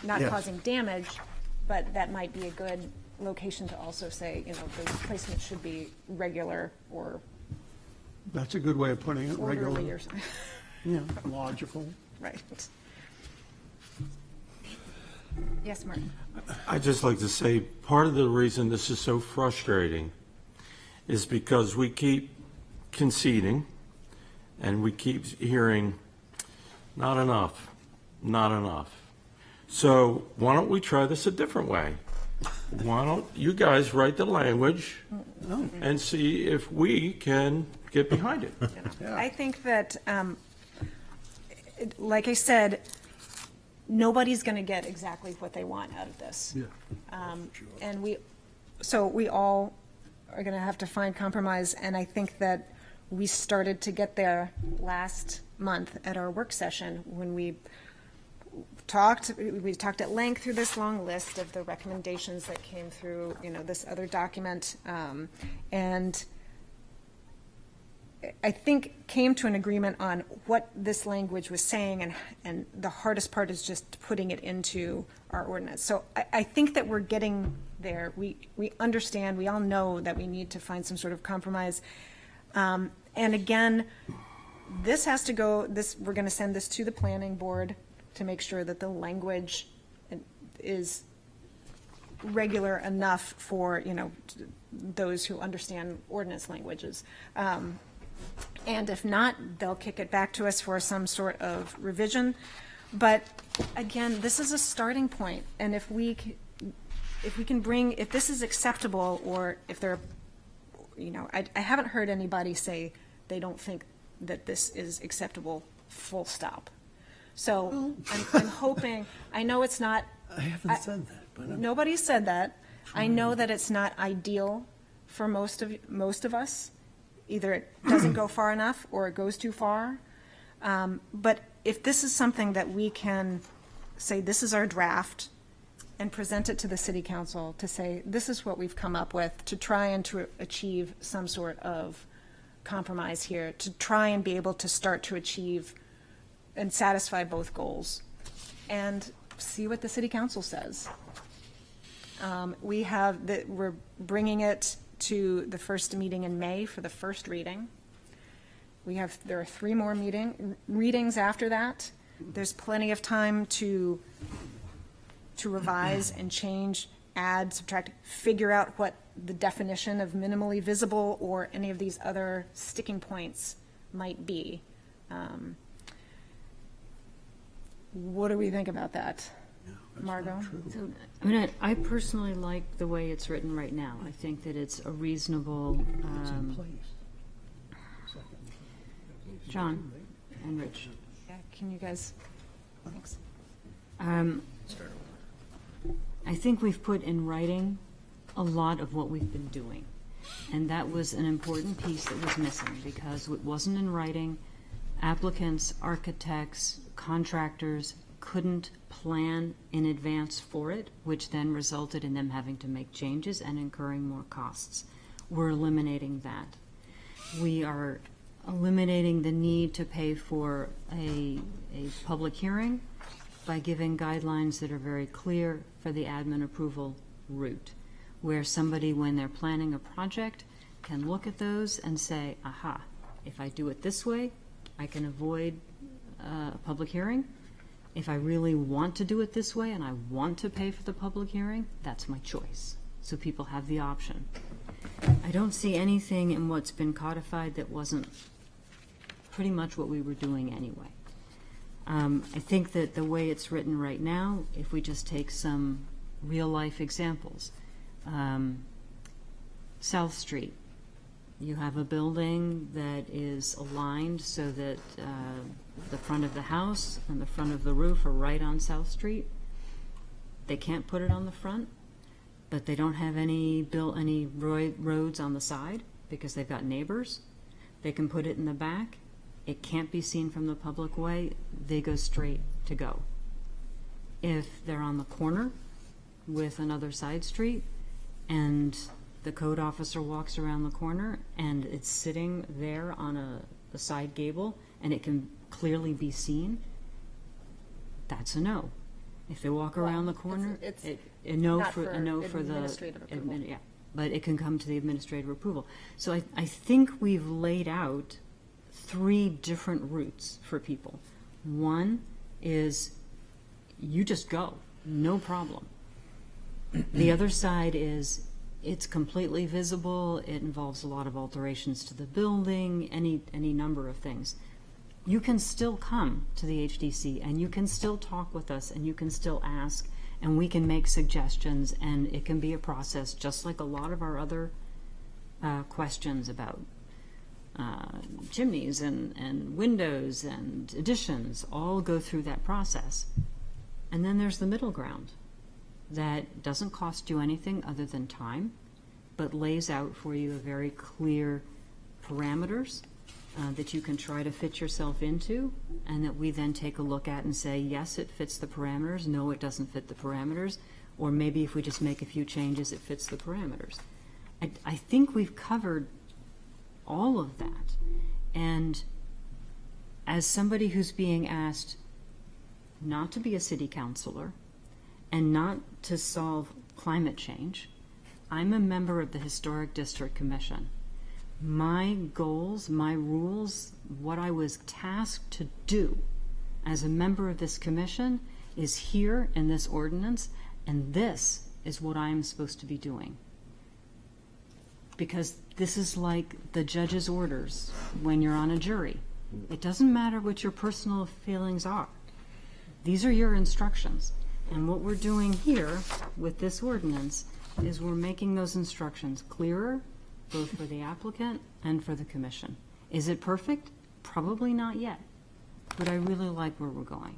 A: not
B: Yes.
A: causing damage, but that might be a good location to also say, the placement should be regular or
B: That's a good way of putting it,
A: orderly
B: regular,
A: or something.
B: yeah, logical.
A: Right. Yes, Martin?
C: I'd just like to say, part of the reason this is so frustrating is because we keep conceding and we keep hearing, not enough, not enough. So why don't we try this a different way? Why don't you guys write the language and see if we can get behind it?
A: I think that, like I said, nobody's going to get exactly what they want out of this. And we all are going to have to find compromise, and I think that we started to get there last month at our work session when we talked at length through this long list of the recommendations that came through, this other document, and I think came to an agreement on what this language was saying, and the hardest part is just putting it into our ordinance. So I think that we're getting there. We understand, we all know that we need to find some sort of compromise. And again, this has to go, we're going to send this to the planning board to make sure that the language is regular enough for, those who understand ordinance languages. And if not, they'll kick it back to us for some sort of revision. But again, this is a starting point, and if this is acceptable, or if there, I haven't heard anybody say they don't think that this is acceptable, full stop. So I'm hoping, I know it's not.
B: I haven't said that, but
A: Nobody said that. I know that it's not ideal for most of us. Either it doesn't go far enough or it goes too far. But if this is something that we can say, this is our draft, and present it to the city council to say, this is what we've come up with, to try and to achieve some sort of compromise here, to try and be able to start to achieve and satisfy both goals, and see what the city council says. We're bringing it to the first meeting in May for the first reading. There are 3 more readings after that. There's plenty of time to revise and change, add, subtract, figure out what the definition of minimally visible or any of these other sticking points might be. What do we think about that? Margot?
F: So, I personally like the way it's written right now. I think that it's a reasonable, John and Rich.
A: Yeah, can you guys, thanks.
F: I think we've put in writing a lot of what we've been doing. And that was an important piece that was missing because it wasn't in writing. Applicants, architects, contractors couldn't plan in advance for it, which then resulted in them having to make changes and incurring more costs. We're eliminating that. We are eliminating the need to pay for a public hearing by giving guidelines that are very clear for the admin approval route, where somebody, when they're planning a project, can look at those and say, aha, if I do it this way, I can avoid a public hearing. If I really want to do it this way and I want to pay for the public hearing, that's my choice. So people have the option. I don't see anything in what's been codified that wasn't pretty much what we were doing anyway. I think that the way it's written right now, if we just take some real-life examples, South Street, you have a building that is aligned so that the front of the house and the front of the roof are right on South Street. They can't put it on the front, but they don't have any roads on the side because they've got neighbors. They can put it in the back. It can't be seen from the public way. They go straight to go. If they're on the corner with another side street and the code officer walks around the corner and it's sitting there on a side gable and it can clearly be seen, that's a no. If they walk around the corner,
A: it's
F: a no
A: not
F: for
A: for
F: the
A: administrative approval.
F: yeah, but it can come to the administrative approval. So I think we've laid out 3 different routes for people. One is you just go, no problem. The other side is it's completely visible. It involves a lot of alterations to the building, any number of things. You can still come to the HDC and you can still talk with us and you can still ask and we can make suggestions and it can be a process just like a lot of our other questions about chimneys and windows and additions all go through that process. And then there's the middle ground that doesn't cost you anything other than time, but lays out for you a very clear parameters that you can try to fit yourself into, and that we then take a look at and say, yes, it fits the parameters, no, it doesn't fit the parameters, or maybe if we just make a few changes, it fits the parameters. I think we've covered all of that. And as somebody who's being asked not to be a city councilor and not to solve climate change, I'm a member of the Historic District Commission. My goals, my rules, what I was tasked to do as a member of this commission is here in this ordinance, and this is what I'm supposed to be doing. Because this is like the judge's orders when you're on a jury. It doesn't matter what your personal feelings are. These are your instructions. And what we're doing here with this ordinance is we're making those instructions clearer, both for the applicant and for the commission. Is it perfect? Probably not yet. But I really like where we're going.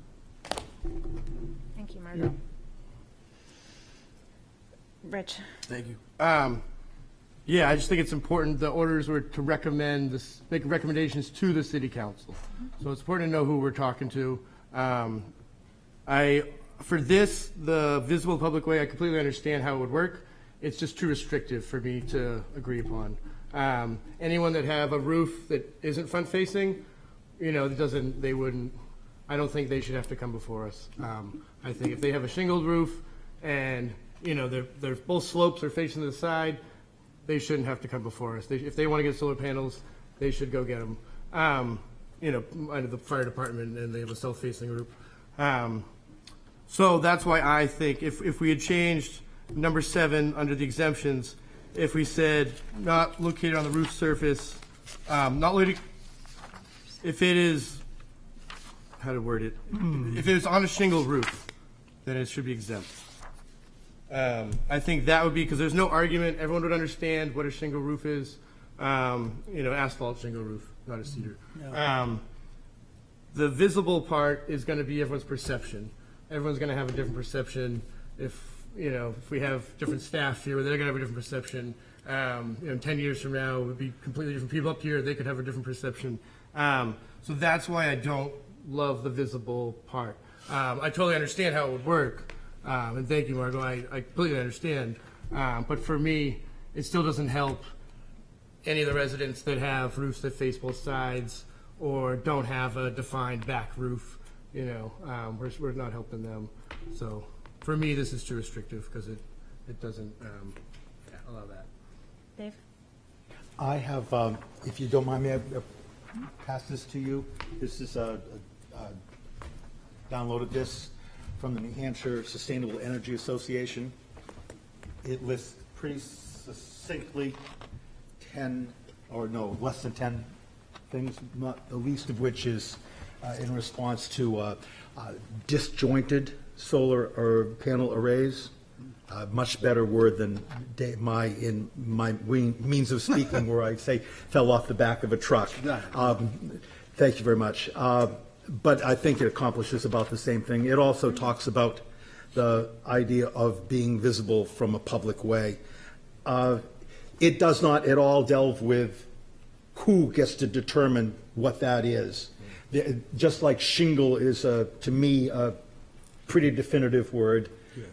A: Thank you, Margaret. Rich?
E: Thank you. Yeah, I just think it's important, the orders were to recommend this, make recommendations to the city council. So it's important to know who we're talking to. For this, the visible public way, I completely understand how it would work. It's just too restrictive for me to agree upon. Anyone that have a roof that isn't front facing, I don't think they should have to come before us. I think if they have a shingled roof and, they're both slopes are facing to the side, they shouldn't have to come before us. If they want to get solar panels, they should go get them. Under the fire department, and they have a south-facing roof. So that's why I think if we had changed number 7 under the exemptions, if we said not located on the roof surface, if it is, how to word it, if it is on a shingle roof, then it should be exempt. I think that would be, because there's no argument, everyone would understand what a shingle roof is, asphalt shingle roof, not a cedar. The visible part is going to be everyone's perception. Everyone's going to have a different perception. If if we have different staff here, they're gonna have a different perception. 10 years from now, it would be completely different people up here, they could have a different perception. So that's why I don't love the visible part. I totally understand how it would work, and thank you, Margot, I completely understand. But for me, it still doesn't help any of the residents that have roofs that face both sides or don't have a defined back roof. We're not helping them. So for me, this is too restrictive because it doesn't allow that.
A: Dave?
G: I have, if you don't mind me, I pass this to you. This is, downloaded this from the New Hampshire Sustainable Energy Association. It lists pretty succinctly 10, or no, less than 10 things, not the least of which is in response to disjointed solar or panel arrays. Much better word than my means of speaking, where I say fell off the back of a truck. Thank you very much. But I think it accomplishes about the same thing. It also talks about the idea of being visible from a public way. It does not at all delve with who gets to determine what that is. Just like shingle is, to me, a pretty definitive word,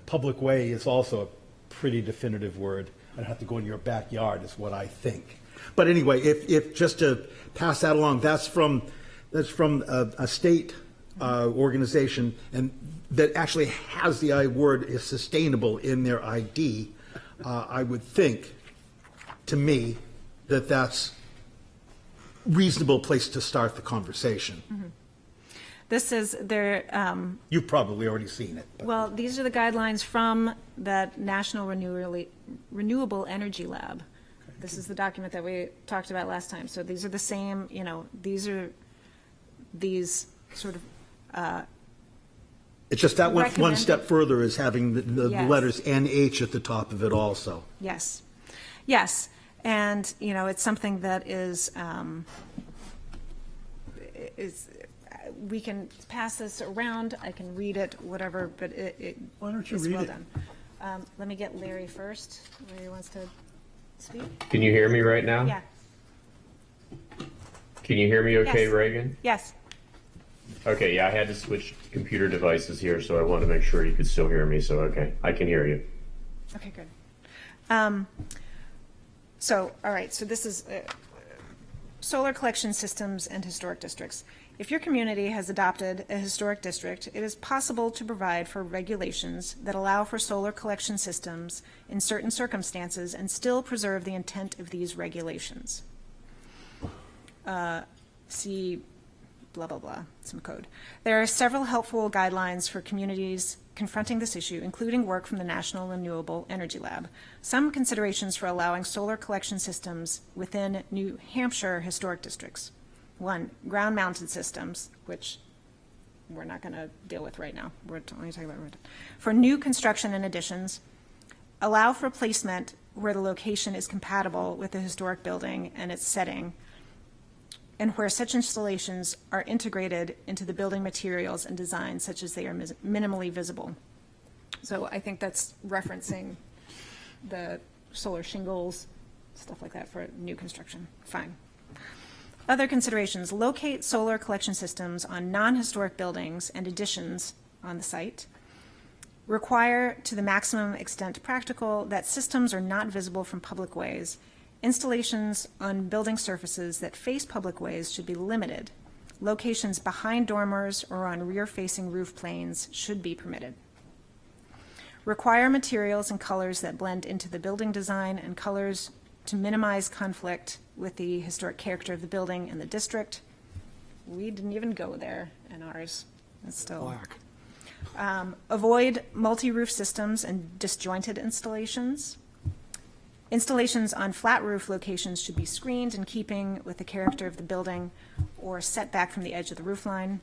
G: public way is also a pretty definitive word. I'd have to go into your backyard is what I think. But anyway, if just to pass that along, that's from a state organization, and that actually has the word is sustainable in their ID. I would think, to me, that that's reasonable place to start the conversation.
A: Mm-hmm. This is their,
G: You've probably already seen it. but-
A: well, these are the guidelines from the National Renewable Energy Lab. This is the document that we talked about last time. So these are the same, these sort of,
G: It's just that one
A: Recommended.
G: step further is having the
A: Yes.
G: letters NH at the top of it also.
A: yes. Yes. And, it's something that is, we can pass this around, I can read it, whatever, but it
B: Why don't you
A: it's
B: read
A: well
B: it?
A: done. Let me get Larry first. Larry wants to speak?
D: Can you hear me right now?
A: Yeah.
D: Can you hear me okay,
A: Yes.
D: Reagan?
A: Yes.
D: Okay, yeah, I had to switch computer devices here, so I want to make sure you could still hear me, so okay, I can hear you.
A: Okay, good. All right, so this is solar collection systems and historic districts. If your community has adopted a historic district, it is possible to provide for regulations that allow for solar collection systems in certain circumstances and still preserve the intent of these regulations. See blah, blah, blah, some code. There are several helpful guidelines for communities confronting this issue, including work from the National Renewable Energy Lab. Some considerations for allowing solar collection systems within New Hampshire historic districts. 1, ground-mounted systems, which we're not going to deal with right now. We're only talking about for new construction and additions. Allow for placement where the location is compatible with the historic building and its setting, and where such installations are integrated into the building materials and design such as they are minimally visible. So I think that's referencing the solar shingles, stuff like that for new construction. Fine. Other considerations: locate solar collection systems on non-historic buildings and additions on the site. Require, to the maximum extent practical, that systems are not visible from public ways. Installations on building surfaces that face public ways should be limited. Locations behind dormers or on rear-facing roof planes should be permitted. Require materials and colors that blend into the building design and colors to minimize conflict with the historic character of the building and the district. We didn't even go there in ours. It's still black. Avoid multi-roof systems and disjointed installations. Installations on flat roof locations should be screened in keeping with the character of the building or set back from the edge of the roof line.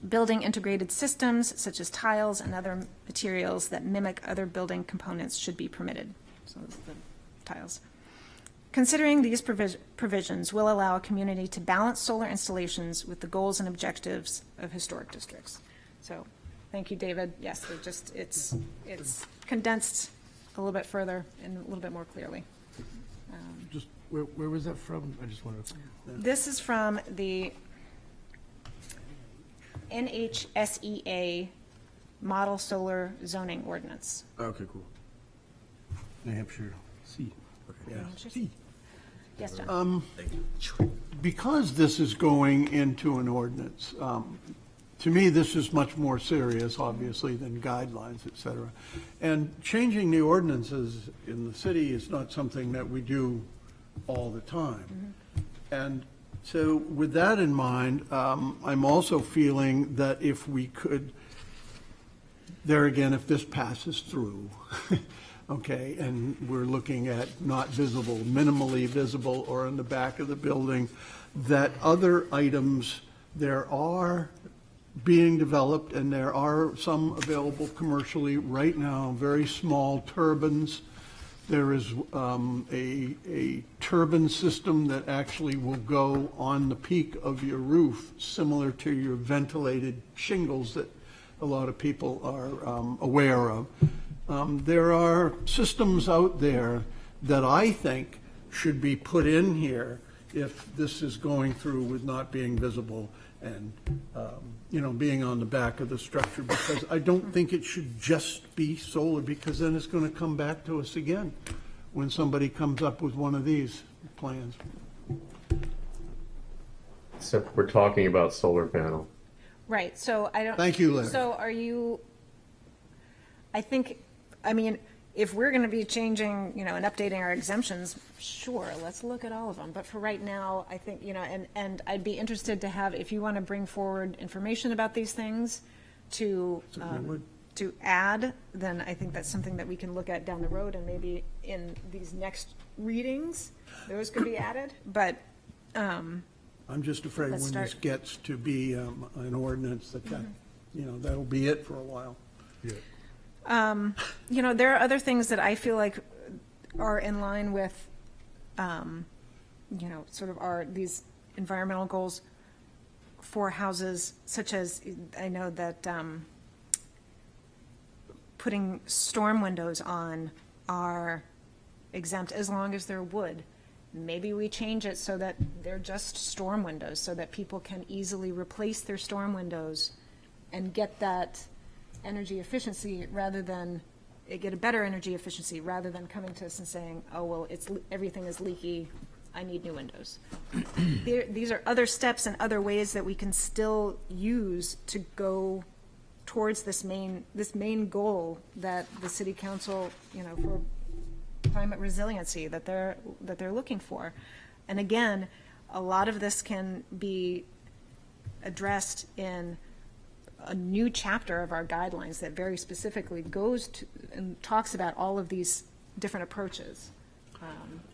A: Building integrated systems such as tiles and other materials that mimic other building components should be permitted. So that's the tiles. Considering these provisions will allow a community to balance solar installations with the goals and objectives of historic districts. So Thank you, David. Yes, it's condensed a little bit further and a little bit more clearly.
E: Just, where was that from? I just wanted to.
A: This is from the NHSEA Model Solar Zoning Ordinance.
E: Okay, cool. New Hampshire. C. Okay.
B: Yeah.
A: Yes, John?
B: Because this is going into an ordinance, to me, this is much more serious, obviously, than guidelines, et cetera. And changing the ordinances in the city is not something that we do all the time. And so with that in mind, I'm also feeling that if we could, there again, if this passes through, okay, and we're looking at not visible, minimally visible, or in the back of the building, that other items, there are being developed, and there are some available commercially right now, very small turbines. There is a turbine system that actually will go on the peak of your roof, similar to your ventilated shingles that a lot of people are aware of. There are systems out there that I think should be put in here if this is going through with not being visible and, being on the back of the structure, because I don't think it should just be solar, because then it's going to come back to us again when somebody comes up with one of these plans.
D: Except we're talking about solar panel.
A: Right, so I don't.
B: Thank you, Larry.
A: So are you, if we're going to be changing, and updating our exemptions, sure, let's look at all of them. But for right now, I think, and I'd be interested to have, if you want to bring forward information about these things to add, then I think that's something that we can look at down the road, and maybe in these next readings, those could be added. But,
B: I'm just afraid
A: Let's
B: when this
A: start.
B: gets to be an ordinance that'll be it for a while.
A: there are other things that I feel like are in line with, sort of these environmental goals for houses, such as, I know that putting storm windows on are exempt as long as they're wood. Maybe we change it so that they're just storm windows, so that people can easily replace their storm windows and get that energy efficiency rather than get a better energy efficiency rather than coming to us and saying, oh, well, everything is leaky, I need new windows. These are other steps and other ways that we can still use to go towards this main goal that the city council, for climate resiliency that they're looking for. And again, a lot of this can be addressed in a new chapter of our guidelines that very specifically goes to and talks about all of these different approaches.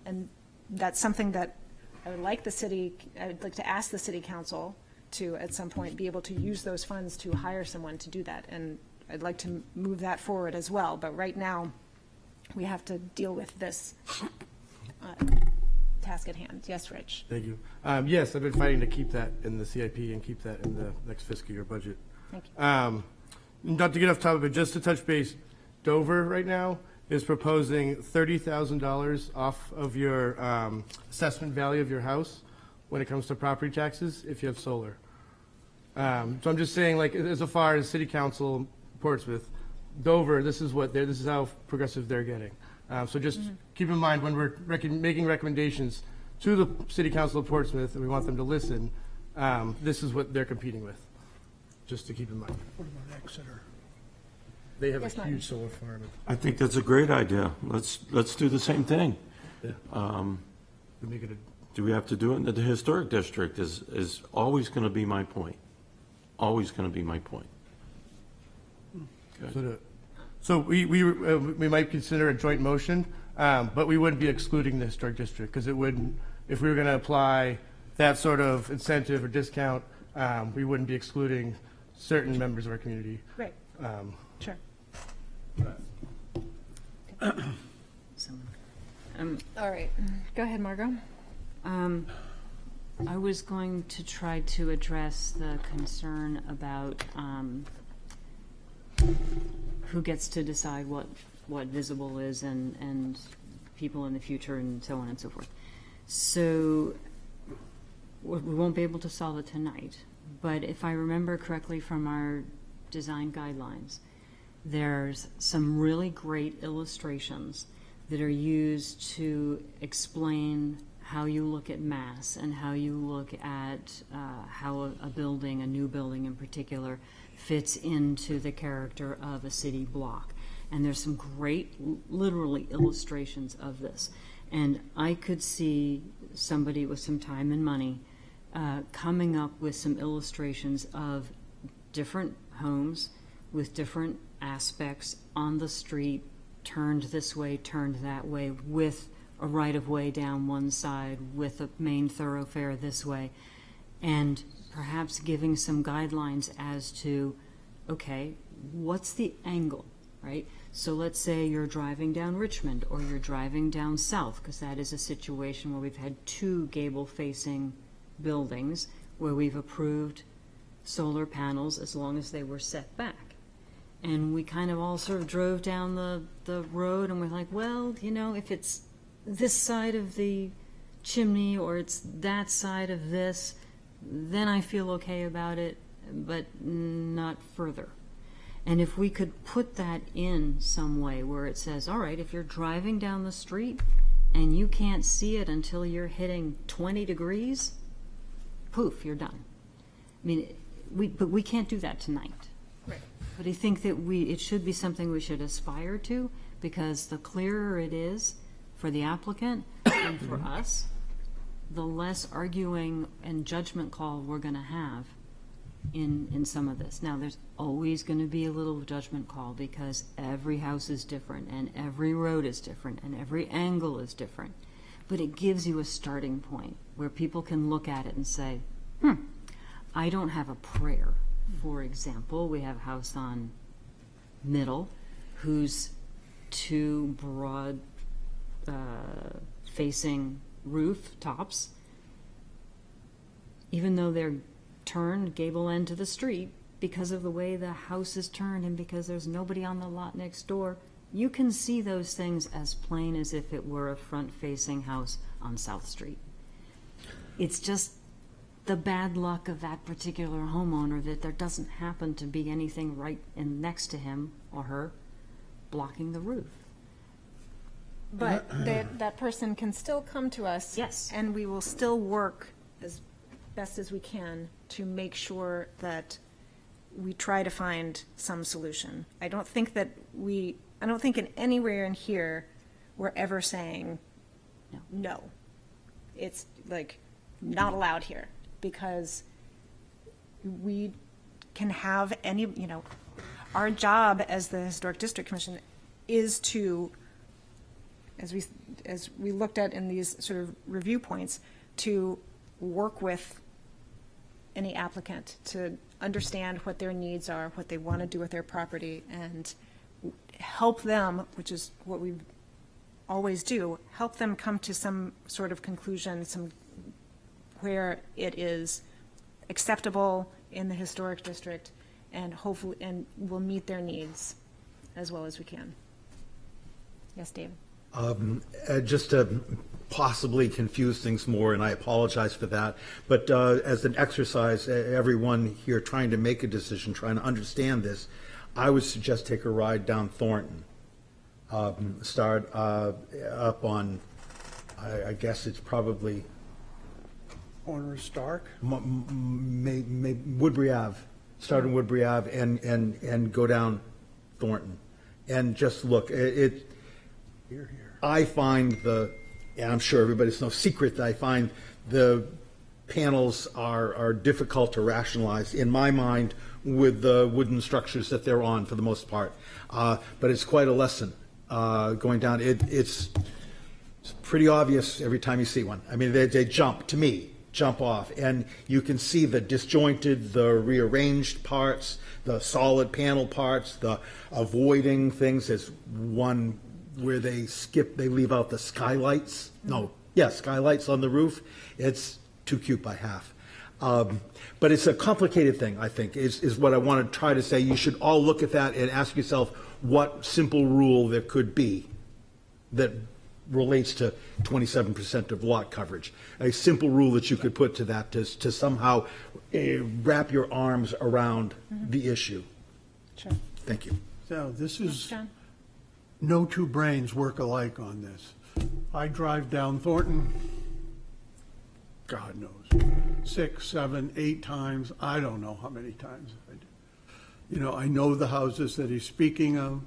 A: And that's something that I would like to ask the city council to, at some point, be able to use those funds to hire someone to do that. And I'd like to move that forward as well. But right now, we have to deal with this task at hand. Yes, Rich?
E: Thank you. Yes, I've been fighting to keep that in the CIP and keep that in the next fiscal year budget.
A: Thank you.
E: Not to get off topic, but just to touch base, Dover right now is proposing $30,000 off of your assessment value of your house when it comes to property taxes if you have solar. So I'm just saying, like, as far as City Council Portsmouth, Dover, this is how progressive they're getting. So just keep in mind when we're making recommendations to the City Council of Portsmouth, and we want them to listen, this is what they're competing with, just to keep in mind.
B: What about Exeter?
E: They have
A: Yes,
E: a
A: Martin.
E: huge solar farm.
C: I think that's a great idea. Let's do the same thing.
E: They make it a
C: Do we have to do it? The historic district is always going to be my point. Always going to be my point.
E: So we might consider a joint motion, but we wouldn't be excluding the historic district, because it wouldn't, if we were going to apply that sort of incentive or discount, we wouldn't be excluding certain members of our community.
A: Right, sure. All right, go ahead, Margot.
F: I was going to try to address the concern about who gets to decide what visible is and people in the future and so on and so forth. So we won't be able to solve it tonight, but if I remember correctly from our design guidelines, there's some really great illustrations that are used to explain how you look at mass and how you look at how a building, a new building in particular, fits into the character of a city block. And there's some great, literally, illustrations of this. And I could see somebody with some time and money coming up with some illustrations of different homes with different aspects on the street, turned this way, turned that way, with a right-of-way down one side, with a main thoroughfare this way, and perhaps giving some guidelines as to, okay, what's the angle, right? So let's say you're driving down Richmond or you're driving down South, because that is a situation where we've had two gable-facing buildings where we've approved solar panels as long as they were set back. And we kind of all sort of drove down the road and we're like, well, you know, if it's this side of the chimney or it's that side of this, then I feel okay about it, but not further. And if we could put that in some way where it says, all right, if you're driving down the street and you can't see it until you're hitting 20 degrees, poof, you're done. I mean, but we can't do that tonight.
A: Right.
F: But I think that it should be something we should aspire to, because the clearer it is for the applicant and for us, the less arguing and judgment call we're going to have in some of this. Now, there's always going to be a little judgment call because every house is different and every road is different and every angle is different. But it gives you a starting point where people can look at it and say, I don't have a prayer. For example, we have a house on Middle whose two broad facing roof tops, even though they're turned gable end to the street, because of the way the house is turned and because there's nobody on the lot next door, you can see those things as plain as if it were a front-facing house on South Street. It's just the bad luck of that particular homeowner that there doesn't happen to be anything right in next to him or her blocking the roof.
A: But that person can still come to us.
F: Yes.
A: And we will still work as best as we can to make sure that we try to find some solution. I don't think in anywhere in here we're ever saying no. It's like not allowed here, because we can have any, our job as the Historic District Commission is to, as we looked at in these sort of review points, to work with any applicant to understand what their needs are, what they want to do with their property, and help them, which is what we always do, help them come to some sort of conclusion, where it is acceptable in the historic district, and hopefully, and will meet their needs as well as we can. Yes, David?
G: Just to possibly confuse things more, and I apologize for that, but as an exercise, everyone here trying to make a decision, trying to understand this, I would suggest take a ride down Thornton. Start up on, I guess it's probably
B: Corner of Stark?
G: Woodbury Ave. Start in Woodbury Ave and go down Thornton. And just look, I find and I'm sure everybody's no secret that I find the panels are difficult to rationalize in my mind with the wooden structures that they're on for the most part. But it's quite a lesson going down. It's pretty obvious every time you see one. I mean, they jump off, and you can see the disjointed, the rearranged parts, the solid panel parts, the avoiding things. There's one where they leave out the skylights. Skylights on the roof. It's too cute by half. But it's a complicated thing, I think, is what I want to try to say. You should all look at that and ask yourself what simple rule there could be that relates to 27% of lot coverage. A simple rule that you could put to that to somehow wrap your arms around the issue.
A: Sure.
G: Thank you.
B: So this is,
A: John?
B: no two brains work alike on this. I drive down Thornton, God knows, 6, 7, 8 times. I don't know how many times I do. You know, I know the houses that he's speaking of.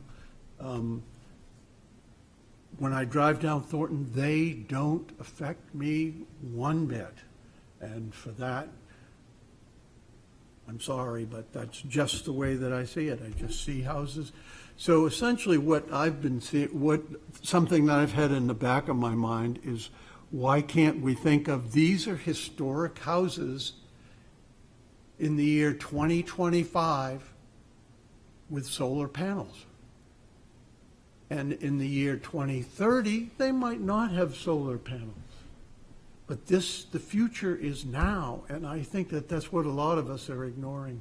B: When I drive down Thornton, they don't affect me one bit. And for that, I'm sorry, but that's just the way that I see it. I just see houses. So essentially what I've been seeing, something that I've had in the back of my mind is, why can't we think of these are historic houses in the year 2025 with solar panels? And in the year 2030, they might not have solar panels. But the future is now, and I think that that's what a lot of us are ignoring.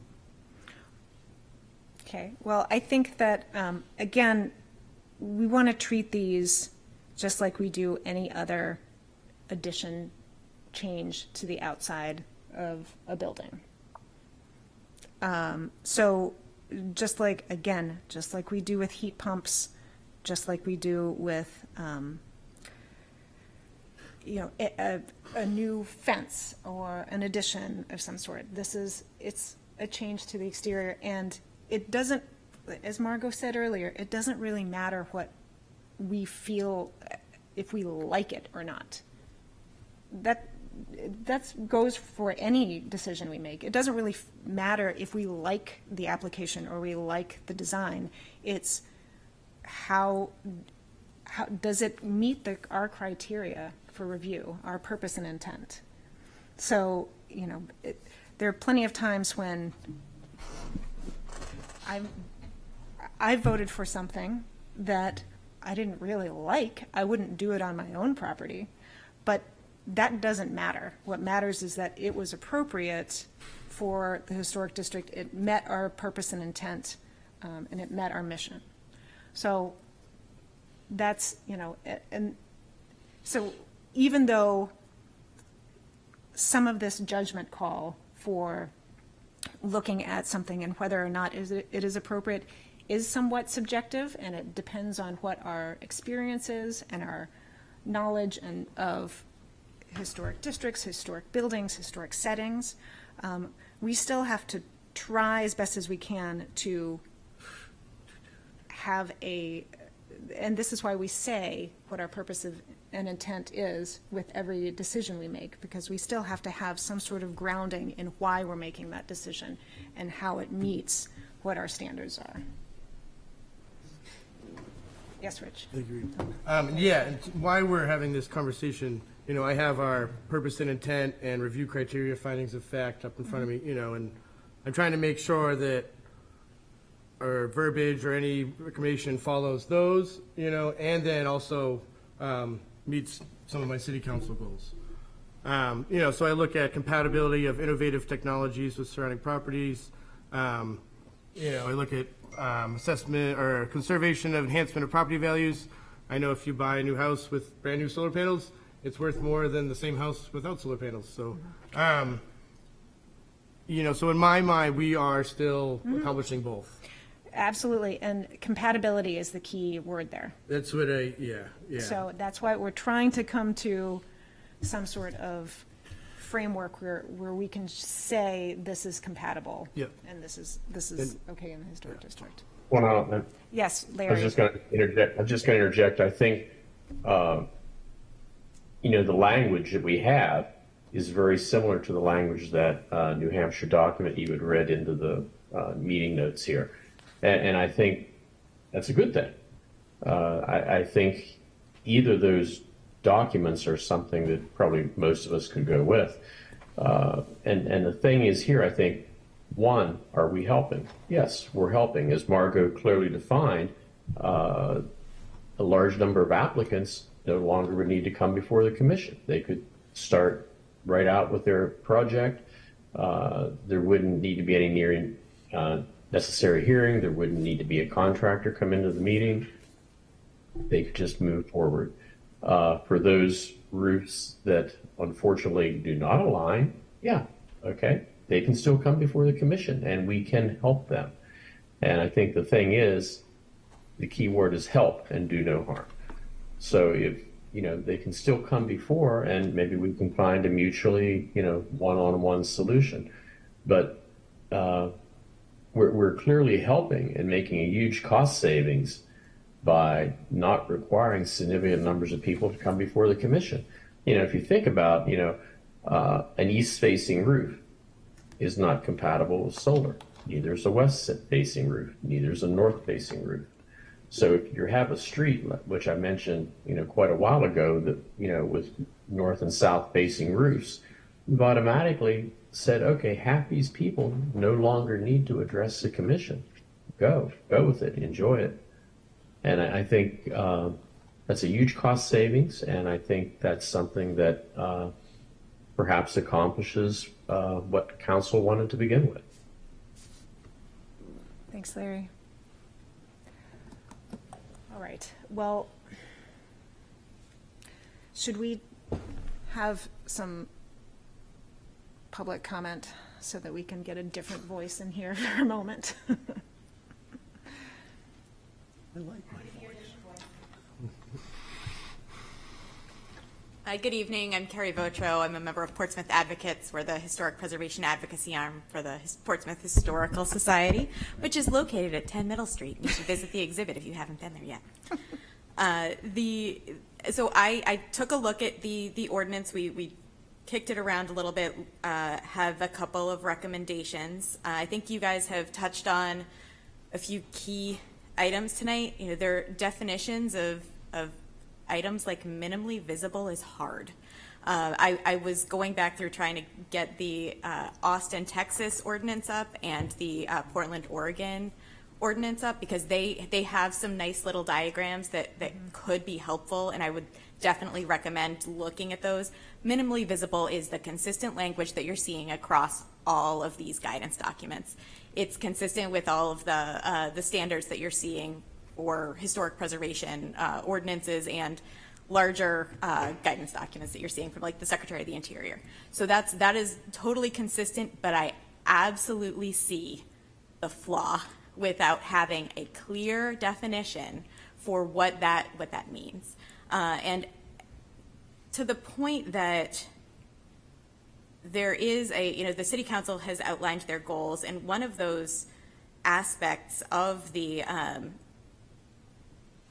A: Okay, well, I think that, again, we want to treat these just like we do any other addition, change to the outside of a building. So just like, again, just like we do with heat pumps, just like we do with, a new fence or an addition of some sort. It's a change to the exterior, and it doesn't, as Margot said earlier, it doesn't really matter what we feel, if we like it or not. That goes for any decision we make. It doesn't really matter if we like the application or we like the design. It's how does it meet our criteria for review, our purpose and intent. So, there are plenty of times when I voted for something that I didn't really like. I wouldn't do it on my own property, but that doesn't matter. What matters is that it was appropriate for the historic district. It met our purpose and intent, and it met our mission. So that's, and so even though some of this judgment call for looking at something and whether or not it is appropriate is somewhat subjective, and it depends on what our experience is and our knowledge of historic districts, historic buildings, historic settings. We still have to try as best as we can to have and this is why we say what our purpose and intent is with every decision we make, because we still have to have some sort of grounding in why we're making that decision and how it meets what our standards are. Yes, Rich?
E: Yeah, and why we're having this conversation, I have our purpose and intent and review criteria findings of fact up in front of me, and I'm trying to make sure that our verbiage or any recommendation follows those, and then also meets some of my city council goals. So I look at compatibility of innovative technologies with surrounding properties. I look at assessment or conservation of enhancement of property values. I know if you buy a new house with brand new solar panels, it's worth more than the same house without solar panels. So, so in my mind, we are still accomplishing both.
A: Absolutely, and compatibility is the key word there.
E: That's what yeah.
A: So that's why we're trying to come to some sort of framework where we can say this is compatible.
E: Yep.
A: And this is okay in the historic district.
D: Well,
A: Yes,
D: I
A: Larry.
D: was just going to interject. I think, the language that we have is very similar to the language that New Hampshire document you had read into the meeting notes here. And I think that's a good thing. I think either of those documents are something that probably most of us could go with. And the thing is here, I think, one, are we helping? Yes, we're helping. As Margot clearly defined, a large number of applicants no longer would need to come before the commission. They could start right out with their project, There wouldn't need to be any necessary hearing. There wouldn't need to be a contractor come into the meeting. They could just move forward. For those roofs that unfortunately do not align, yeah, okay, they can still come before the commission and we can help them. And I think the thing is, the key word is help and do no harm. So if, they can still come before and maybe we can find a mutually, one-on-one solution. But we're clearly helping and making a huge cost savings by not requiring significant numbers of people to come before the commission. If you think about, an east-facing roof is not compatible with solar. Neither is a west-facing roof. Neither is a north-facing roof. So if you have a street, which I mentioned, quite a while ago, that, with north and south-facing roofs, we've automatically said, okay, half these people no longer need to address the commission. Go with it, enjoy it. And I think that's a huge cost savings, and I think that's something that perhaps accomplishes what council wanted to begin with.
A: Thanks, Larry. All right, well, should we have some public comment so that we can get a different voice in here for a moment?
B: I like my
H: Hi, good evening. I'm Carrie Votro. I'm a member of Portsmouth Advocates. We're the historic preservation advocacy arm for the Portsmouth Historical Society, which is located at 10 Middle Street. You should visit the exhibit if you haven't been there yet. So I took a look at the ordinance. We kicked it around a little bit, have a couple of recommendations. I think you guys have touched on a few key items tonight. There are definitions of items like minimally visible is hard. I was going back through trying to get the Austin, Texas ordinance up and the Portland, Oregon ordinance up because they have some nice little diagrams that could be helpful, and I would definitely recommend looking at those. Minimally visible is the consistent language that you're seeing across all of these guidance documents. It's consistent with all of the standards that you're seeing for historic preservation ordinances and larger guidance documents that you're seeing from like the Secretary of the Interior. So that is totally consistent, but I absolutely see the flaw without having a clear definition for what that means. And to the point that there is the City Council has outlined their goals, and one of those aspects of the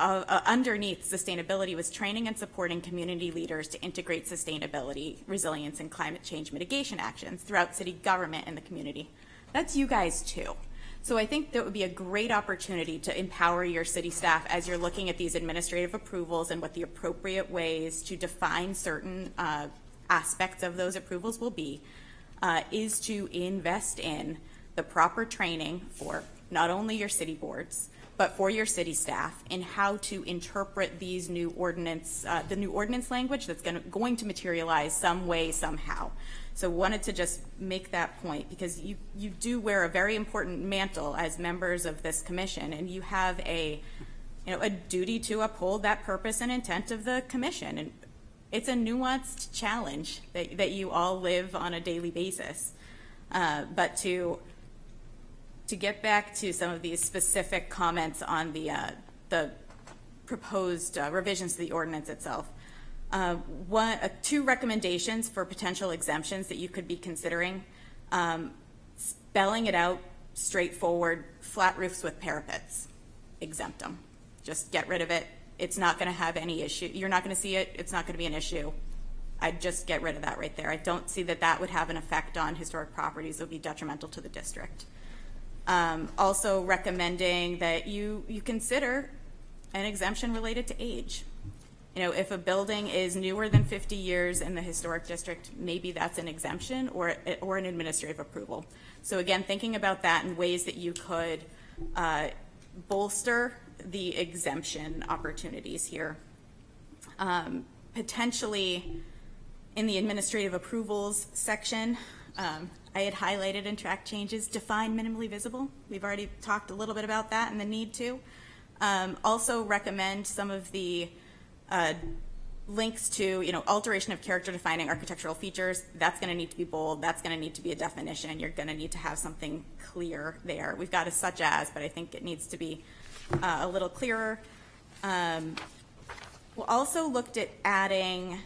H: underneath sustainability was training and supporting community leaders to integrate sustainability, resilience, and climate change mitigation actions throughout city government and the community. That's you guys too. So I think that would be a great opportunity to empower your city staff as you're looking at these administrative approvals and what the appropriate ways to define certain aspects of those approvals will be, is to invest in the proper training for not only your city boards, but for your city staff in how to interpret these new ordinance, the new ordinance language that's going to materialize some way, somehow. So wanted to just make that point because you do wear a very important mantle as members of this commission, and you have a duty to uphold that purpose and intent of the commission. And it's a nuanced challenge that you all live on a daily basis. But to get back to some of these specific comments on the proposed revisions to the ordinance itself, two recommendations for potential exemptions that you could be considering. Spelling it out straightforward, flat roofs with parapets, exempt them. Just get rid of it. It's not going to have any issue. You're not going to see it. It's not going to be an issue. I'd just get rid of that right there. I don't see that would have an effect on historic properties that would be detrimental to the district. Also recommending that you consider an exemption related to age. If a building is newer than 50 years in the historic district, maybe that's an exemption or an administrative approval. So again, thinking about that in ways that you could bolster the exemption opportunities here. Potentially in the administrative approvals section, I had highlighted in track changes, define minimally visible. We've already talked a little bit about that and the need to. Also recommend some of the links to, alteration of character defining architectural features. That's going to need to be bold. That's going to need to be a definition. You're going to need to have something clear there. We've got a such as, but I think it needs to be a little clearer. We also looked at adding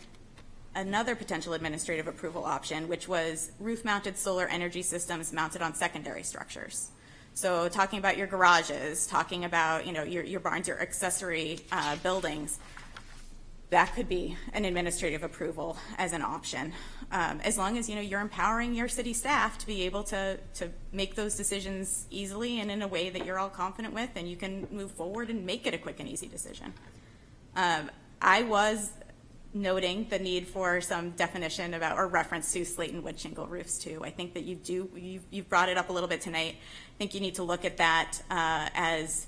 H: another potential administrative approval option, which was roof-mounted solar energy systems mounted on secondary structures. So talking about your garages, talking about, your barns, your accessory buildings, that could be an administrative approval as an option. As long as, you're empowering your city staff to be able to make those decisions easily and in a way that you're all confident with, and you can move forward and make it a quick and easy decision. I was noting the need for some definition about or reference to slate and wood shingle roofs too. I think that you've brought it up a little bit tonight. I think you need to look at that as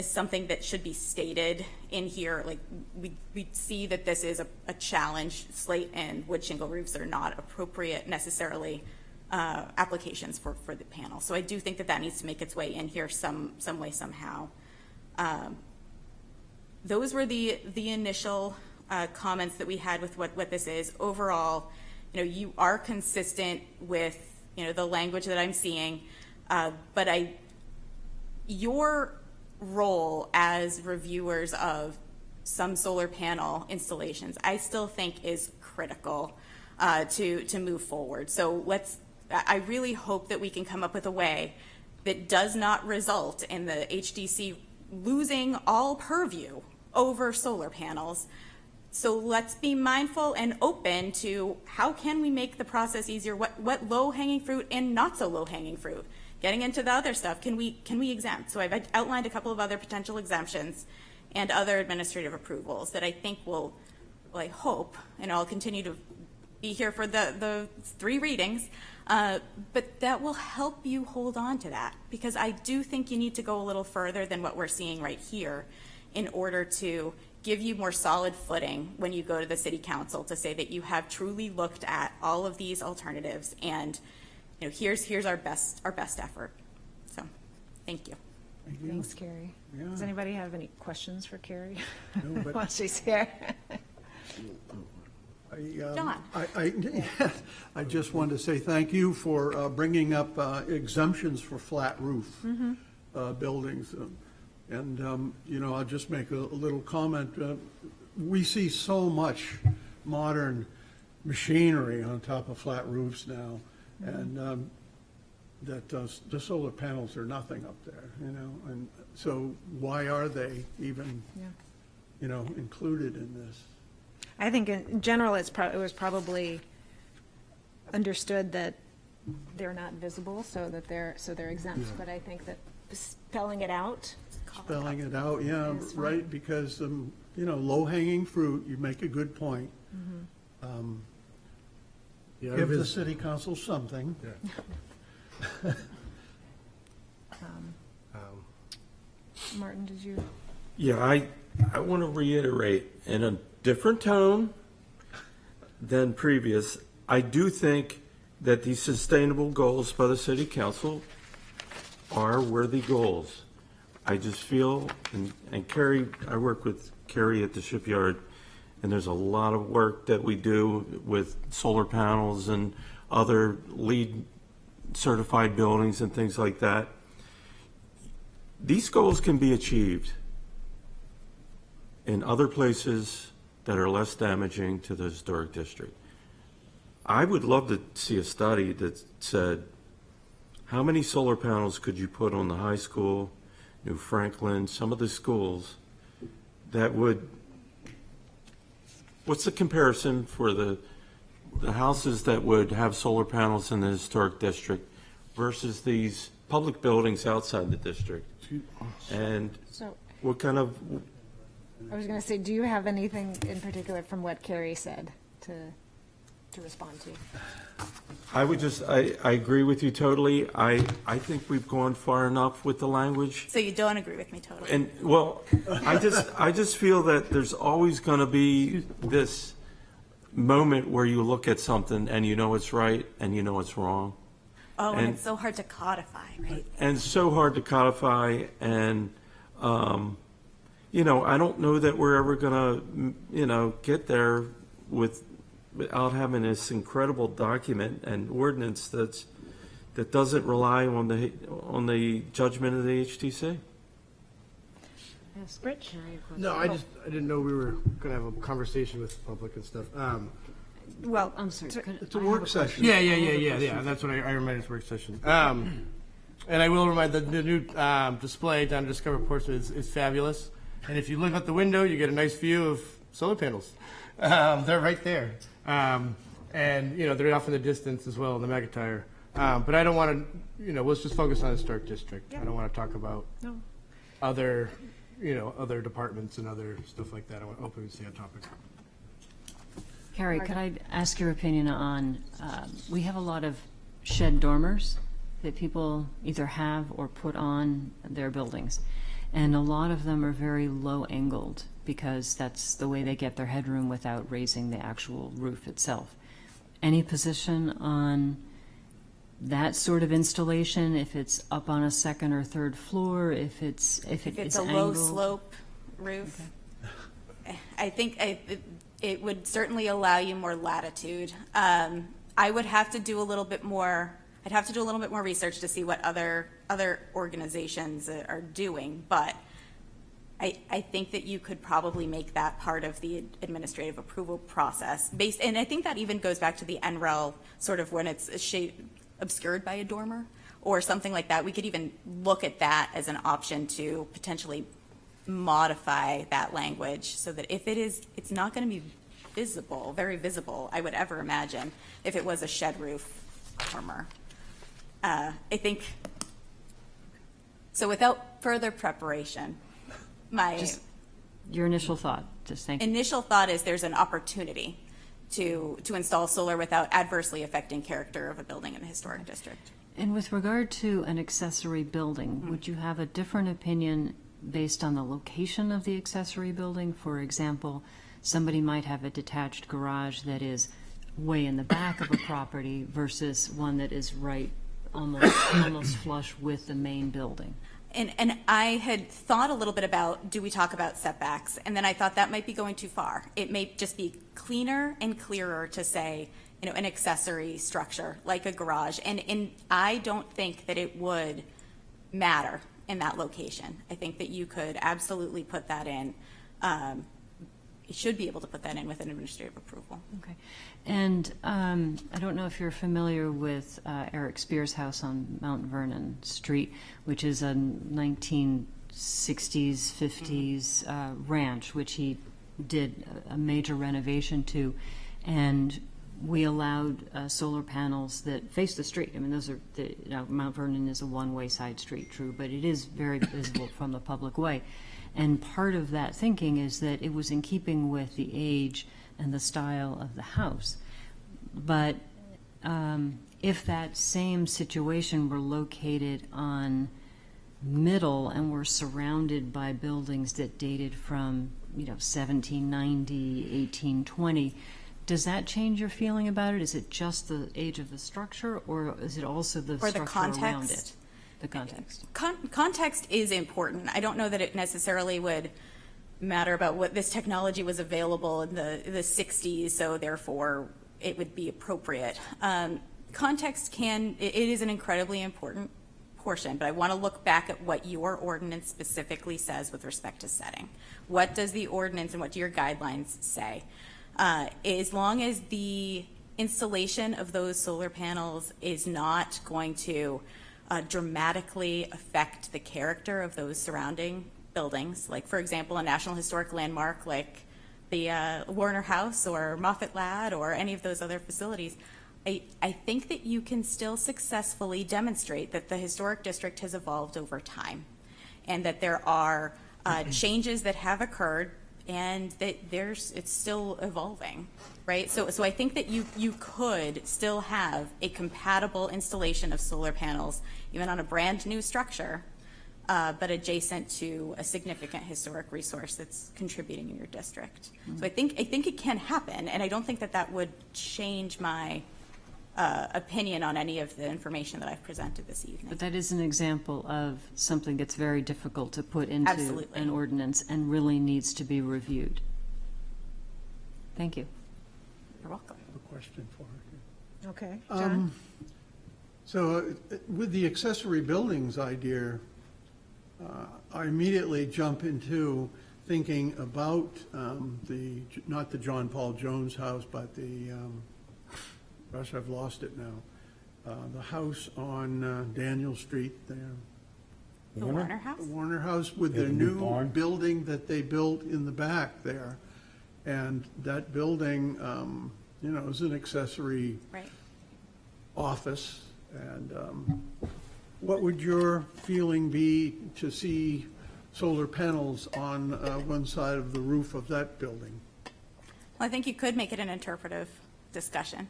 H: something that should be stated in here. Like we see that this is a challenge. Slate and wood shingle roofs are not appropriate necessarily applications for the panel. So I do think that needs to make its way in here some way, somehow. Those were the initial comments that we had with what this is. Overall, you are consistent with, the language that I'm seeing, but your role as reviewers of some solar panel installations, I still think is critical to move forward. So I really hope that we can come up with a way that does not result in the HDC losing all purview over solar panels. So let's be mindful and open to how can we make the process easier, what low-hanging fruit and not so low-hanging fruit. Getting into the other stuff, can we exempt? So I've outlined a couple of other potential exemptions and other administrative approvals that I think will, I hope, and I'll continue to be here for the 3 readings, but that will help you hold on to that, because I do think you need to go a little further than what we're seeing right here in order to give you more solid footing when you go to the city council to say that you have truly looked at all of these alternatives and here's our best effort. So thank you.
A: Thanks, Carrie.
B: Yeah.
A: Does anybody have any questions for Carrie?
B: No, but-
A: While she's here.
H: John.
B: I just wanted to say thank you for bringing up exemptions for flat roof buildings. I'll just make a little comment. We see so much modern machinery on top of flat roofs now, and that the solar panels are nothing up there, and so why are they even, included in this?
A: I think in general, it was probably understood that they're not visible, so they're exempt. But I think that spelling it out.
B: Spelling it out, yeah,
A: Is fine.
B: right, because, low-hanging fruit, you make a good point. Give the city council something.
A: Martin, did you?
C: Yeah, I want to reiterate in a different tone than previous. I do think that these sustainable goals by the city council are worthy goals. I just feel, and Carrie, I work with Carrie at the shipyard, and there's a lot of work that we do with solar panels and other LEED certified buildings and things like that. These goals can be achieved in other places that are less damaging to the historic district. I would love to see a study that said, how many solar panels could you put on the high school, New Franklin, some of the schools that would, what's the comparison for the houses that would have solar panels in the historic district versus these public buildings outside the district? And
A: So
C: what kind of,
A: I was going to say, do you have anything in particular from what Carrie said to respond to?
C: I would just, I agree with you totally. I think we've gone far enough with the language.
H: So you don't agree with me totally?
C: And, well, I just feel that there's always going to be this moment where you look at something and you know it's right and you know it's wrong.
H: Oh, and it's so hard to codify, right?
C: And so hard to codify, and, you know, I don't know that we're ever gonna, you know, get there without having this incredible document and ordinance that doesn't rely on the judgment of the HTC.
A: Rich?
E: No, I didn't know we were going to have a conversation with the public and stuff.
A: Well,
F: I'm sorry.
B: It's a work session.
E: Yeah. That's what I reminded this work session. And I will remind the new display down at Discover Portsmouth is fabulous. And if you look out the window, you get a nice view of solar panels. They're right there. And, you know, they're off in the distance as well in the McIntyre. But I don't want to, you know, let's just focus on the Historic District. I don't want to talk about other, you know, other departments and other stuff like that. I want to open and stay on topic.
F: Carrie, could I ask your opinion on, we have a lot of shed dormers that people either have or put on their buildings. And a lot of them are very low angled because that's the way they get their headroom without raising the actual roof itself. Any position on that sort of installation, if it's up on a second or third floor, if it's
H: a low slope roof, I think it would certainly allow you more latitude. I would have to do a little bit more. I'd have to do a little bit more research to see what other organizations are doing, but I think that you could probably make that part of the administrative approval process and I think that even goes back to the NREL sort of when it's obscured by a dormer or something like that. We could even look at that as an option to potentially modify that language so that if it's not going to be visible, very visible, I would ever imagine, if it was a shed roof dormer. I think, so without further preparation,
F: Your initial thought, just thank you.
H: initial thought is there's an opportunity to install solar without adversely affecting character of a building in the historic district.
F: And with regard to an accessory building, would you have a different opinion based on the location of the accessory building? For example, somebody might have a detached garage that is way in the back of a property versus one that is right almost flush with the main building.
H: And I had thought a little bit about, do we talk about setbacks? And then I thought that might be going too far. It may just be cleaner and clearer to say, you know, an accessory structure like a garage. And I don't think that it would matter in that location. I think that you could absolutely put that in. You should be able to put that in with an administrative approval.
F: Okay. And I don't know if you're familiar with Eric Spear's house on Mount Vernon Street, which is a 1960s, 50s ranch, which he did a major renovation to. And we allowed solar panels that face the street. I mean, those are, Mount Vernon is a one-way side street, true, but it is very visible from the public way. And part of that thinking is that it was in keeping with the age and the style of the house. But if that same situation were located on Middle and were surrounded by buildings that dated from, 1790, 1820, does that change your feeling about it? Is it just the age of the structure, or is it also the
H: Or the
F: structure around
H: context?
F: it? The context.
H: Context is important. I don't know that it necessarily would matter about what this technology was available in the 60s, so therefore it would be appropriate. Context it is an incredibly important portion, but I want to look back at what your ordinance specifically says with respect to setting. What does the ordinance and what do your guidelines say? As long as the installation of those solar panels is not going to dramatically affect the character of those surrounding buildings, like, for example, a National Historic Landmark like the Warner House or Moffett Ladd or any of those other facilities, I think that you can still successfully demonstrate that the historic district has evolved over time and that there are changes that have occurred and that it's still evolving, right? So I think that you could still have a compatible installation of solar panels, even on a brand new structure, but adjacent to a significant historic resource that's contributing in your district. So I think it can happen, and I don't think that would change my opinion on any of the information that I've presented this evening.
F: But that is an example of something that's very difficult to put into
H: Absolutely.
F: an ordinance and really needs to be reviewed. Thank you.
H: You're welcome.
B: A question for her.
A: Okay, John?
B: So with the accessory buildings idea, I immediately jump into thinking about not the John Paul Jones house, but gosh, I've lost it now. The house on Daniel Street there.
H: The Warner House?
B: The Warner House with their
G: the new
B: new
G: barn.
B: building that they built in the back there. And that building, is an accessory
H: Right.
B: office. And what would your feeling be to see solar panels on one side of the roof of that building?
H: Well, I think you could make it an interpretive discussion.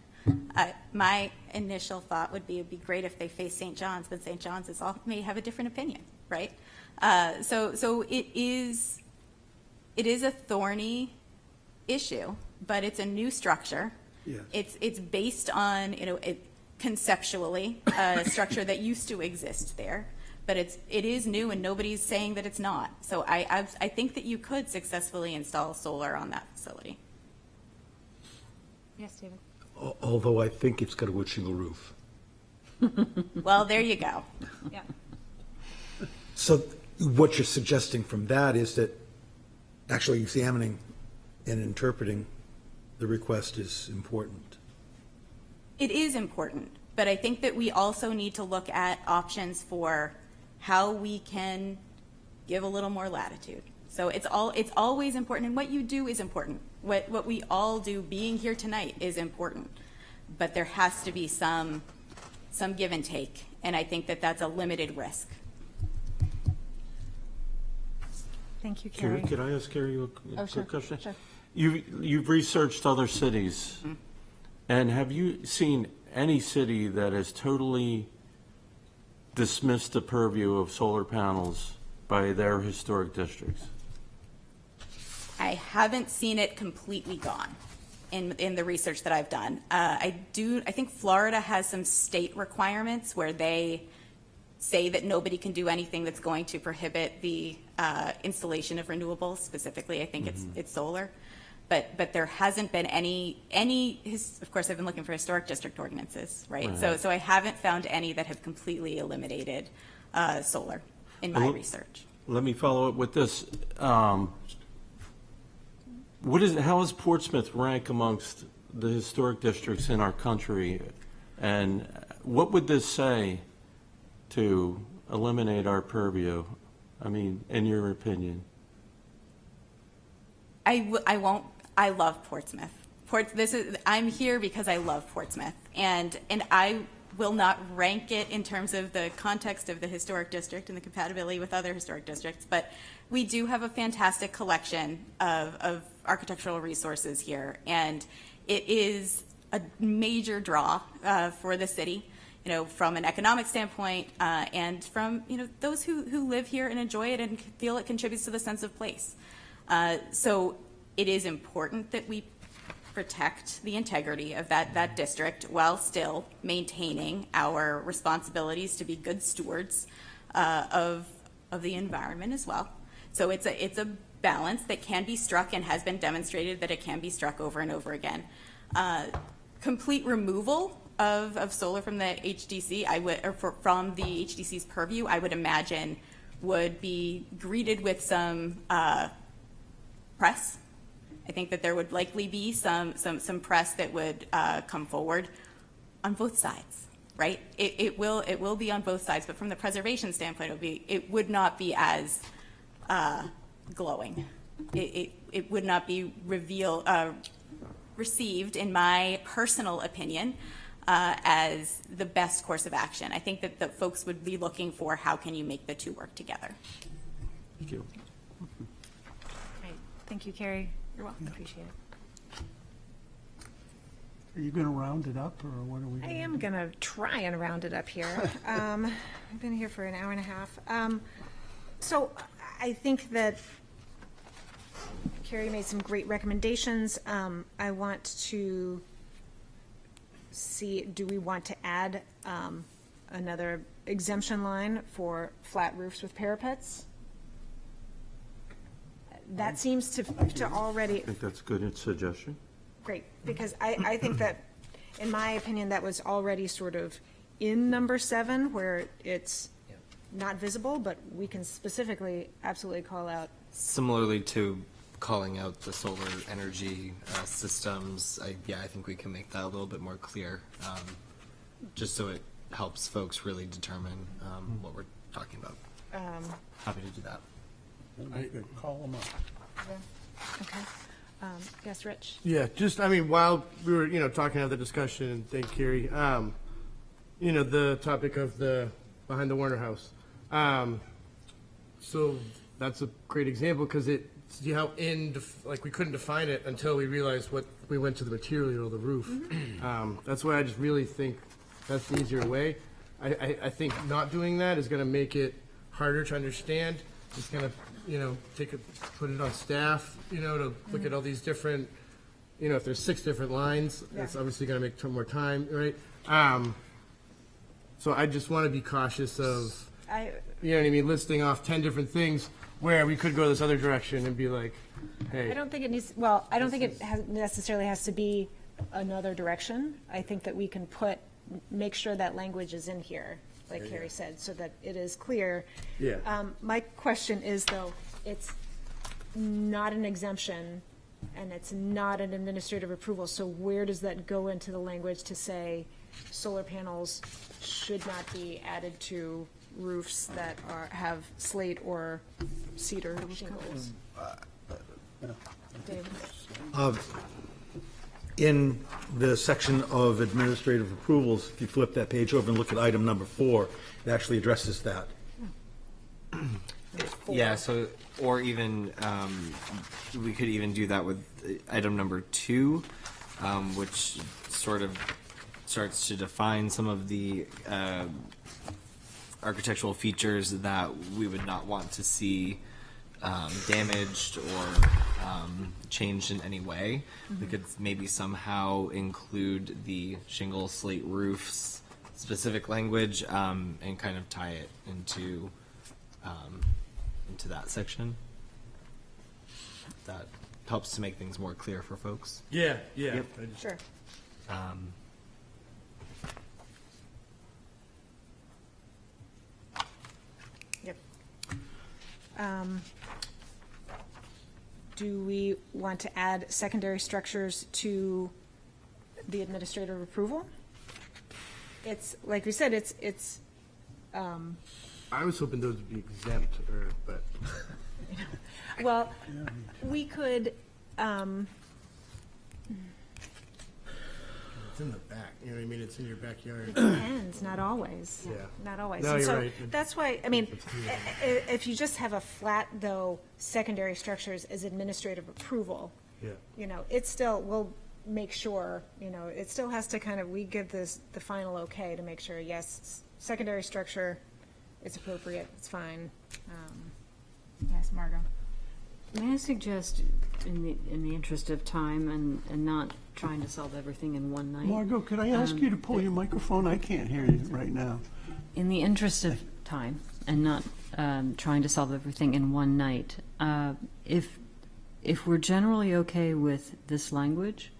H: My initial thought would be it'd be great if they face St. John's, but St. John's may have a different opinion, right? So it is a thorny issue, but it's a new structure.
B: Yes.
H: It's based on, conceptually, a structure that used to exist there, but it is new and nobody's saying that it's not. So I think that you could successfully install solar on that facility. Yes, David?
G: Although I think it's got a wood shingle roof.
H: Well, there you go.
A: Yeah.
G: So what you're suggesting from that is that actually examining and interpreting the request is important.
H: It is important, but I think that we also need to look at options for how we can give a little more latitude. So it's always important, and what you do is important. What we all do, being here tonight, is important, but there has to be some give and take, and I think that that's a limited risk.
A: Thank you, Carrie.
C: Could I ask Carrie a
A: Oh, sure,
C: quick question?
A: sure.
C: You've researched other cities, and have you seen any city that has totally dismissed the purview of solar panels by their historic districts?
H: I haven't seen it completely gone in the research that I've done. I think Florida has some state requirements where they say that nobody can do anything that's going to prohibit the installation of renewables. Specifically, I think it's solar. But there hasn't been any, of course, I've been looking for historic district ordinances, right? So I haven't found any that have completely eliminated solar in my
C: Well,
H: research.
C: Let me follow up with this. How does Portsmouth rank amongst the historic districts in our country? And what would this say to eliminate our purview? I mean, in your opinion?
H: I love Portsmouth. I'm here because I love Portsmouth, and I will not rank it in terms of the context of the historic district and the compatibility with other historic districts, but we do have a fantastic collection of architectural resources here, and it is a major draw for the city, from an economic standpoint, and from those who live here and enjoy it and feel it contributes to the sense of place. So it is important that we protect the integrity of that district while still maintaining our responsibilities to be good stewards of the environment as well. So it's a balance that can be struck and has been demonstrated that it can be struck over and over again. Complete removal of solar from the HDC, from the HDC's purview, I would imagine would be greeted with some press. I think that there would likely be some press that would come forward on both sides, right? It will be on both sides, but from the preservation standpoint, it would not be as glowing. It would not be received, in my personal opinion, as the best course of action. I think that the folks would be looking for how can you make the two work together.
C: Thank you.
A: Great. Thank you, Carrie.
H: You're welcome.
A: Appreciate it.
B: Are you going to round it up, or what are we
A: I
B: going to
A: am going to try and round it up here. I've been here for an hour and a half. So I think that Carrie made some great recommendations. I want to see, do we want to add another exemption line for flat roofs with parapets? That seems to already,
C: I think that's a good suggestion.
A: great, because I think that, in my opinion, that was already sort of in number 7, where it's not visible, but we can specifically absolutely call out.
I: Similarly to calling out the solar energy systems, I think we can make that a little bit more clear, just so it helps folks really determine what we're talking about. Happy to do that.
B: Call them up.
A: Okay. Yes, Rich?
E: Yeah, just, I mean, while we were, talking, have the discussion, and thank Carrie, the topic of the, behind the Warner House. So that's a great example, because see how we couldn't define it until we realized we went to the material of the roof. That's why I just really think that's the easier way. I think not doing that is gonna make it harder to understand. It's gonna, put it on staff, to look at all these different, if there's 6 different lines, it's obviously gonna make more time, right? So I just wanna be cautious of, you know what I mean, listing off 10 different things where we could go this other direction and be like, hey.
A: I don't think it needs, I don't think it necessarily has to be another direction. I think that we can make sure that language is in here, like Carrie said, so that it is clear.
E: Yeah.
A: My question is, though, it's not an exemption, and it's not an administrative approval, so where does that go into the language to say solar panels should not be added to roofs that have slate or cedar shingles? David?
G: In the section of administrative approvals, if you flip that page over and look at item number 4, it actually addresses that.
I: Yeah, so, or even, we could even do that with item number 2, which sort of starts to define some of the architectural features that we would not want to see damaged or changed in any way. We could maybe somehow include the shingle slate roofs specific language and kind of tie it into that section. That helps to make things more clear for folks.
E: Yeah.
I: Yep.
A: Sure. Yep. Do we want to add secondary structures to the administrative approval? It's, like we said, it's,
E: I was hoping those would be exempt, but.
A: well, we could,
E: It's in the back, you know what I mean? It's in your backyard.
A: depends, not always.
E: Yeah.
A: Not always.
E: No,
A: And
E: you're
A: so
E: right.
A: that's why, I mean, if you just have a flat, though, secondary structures as administrative approval,
E: Yeah.
A: it still, we'll make sure, it still has to kind of, we give this the final okay to make sure, yes, secondary structure, it's appropriate, it's fine. Yes, Margot?
F: May I suggest, in the interest of time and not trying to solve everything in one night?
B: Margot, could I ask you to pull your microphone? I can't hear you right now.
F: In the interest of time and not trying to solve everything in one night, if we're generally okay with this language,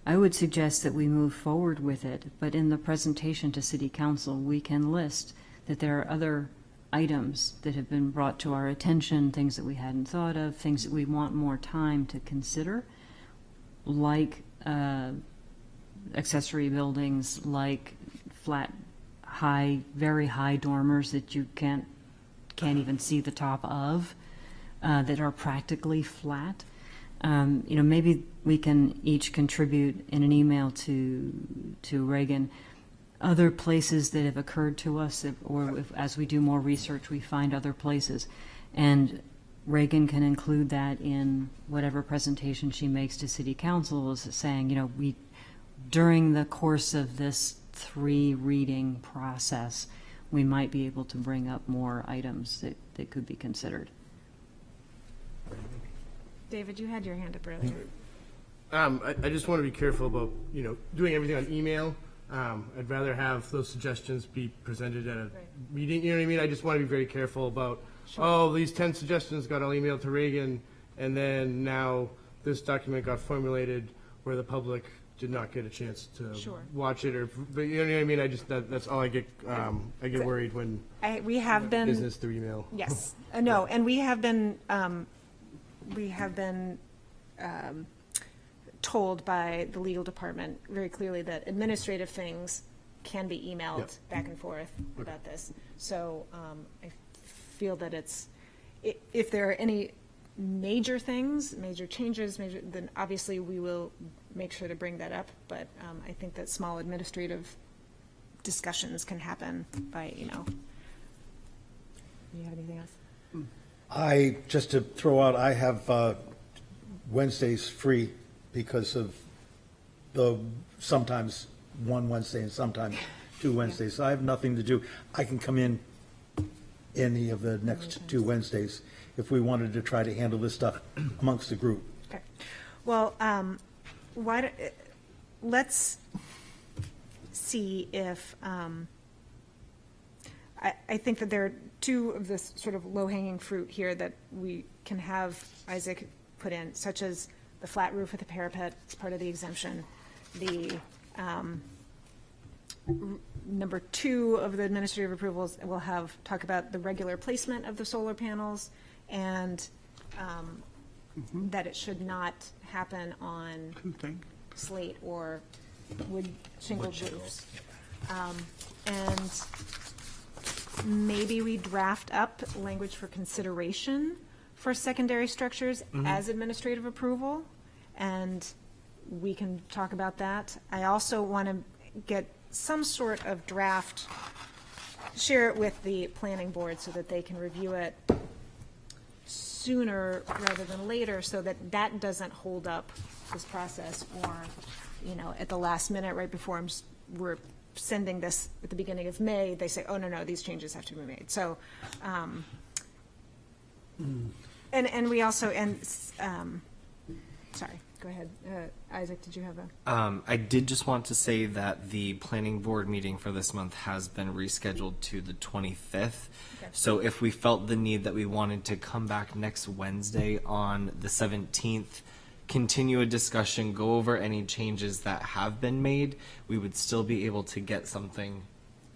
F: I would suggest that we move forward with it, but in the presentation to City Council, we can list that there are other items that have been brought to our attention, things that we hadn't thought of, things that we want more time to consider, like accessory buildings, like flat, high, very high dormers that you can't even see the top of, that are practically flat. Maybe we can each contribute in an email to Reagan other places that have occurred to us, or if, as we do more research, we find other places. And Reagan can include that in whatever presentation she makes to City Council, is saying, during the course of this 3-reading process, we might be able to bring up more items that could be considered.
A: David, you had your hand up earlier.
E: I just want to be careful about, doing everything on email. I'd rather have those suggestions be presented at a meeting, you know what I mean? I just want to be very careful about, oh, these 10 suggestions got all emailed to Reagan, and then now this document got formulated where the public did not get a chance to
A: Sure.
E: watch it, or, but you know what I mean? I just, that's all I get worried when
A: We have been.
E: business through email.
A: Yes, no, and we have been told by the legal department very clearly that administrative things can be emailed
E: Yep.
A: back and forth about this. So I feel that if there are any major things, major changes, then obviously we will make sure to bring that up. But I think that small administrative discussions can happen by email. Do you have anything else?
G: Just to throw out, I have Wednesdays free because of sometimes one Wednesday and sometimes two Wednesdays. So I have nothing to do. I can come in any of the next 2 Wednesdays if we wanted to try to handle this stuff amongst the group.
A: Okay. Well, let's see if, I think that there are 2 of the sort of low-hanging fruit here that we can have Isaac put in, such as the flat roof with the parapet as part of the exemption, the number 2 of the administrative approvals will talk about the regular placement of the solar panels, and that it should not happen on slate or wood shingled roofs. And maybe we draft up language for consideration for secondary structures as administrative approval, and we can talk about that. I also want to get some sort of draft, share it with the planning board so that they can review it sooner rather than later, so that that doesn't hold up this process, or, at the last minute, right before we're sending this at the beginning of May, they say, oh, no, these changes have to be made. So, and we also, sorry, go ahead. Isaac, did you have a?
I: I did just want to say that the planning board meeting for this month has been rescheduled to the 25th.
A: Okay.
I: So if we felt the need that we wanted to come back next Wednesday on the 17th, continue a discussion, go over any changes that have been made, we would still be able to get something,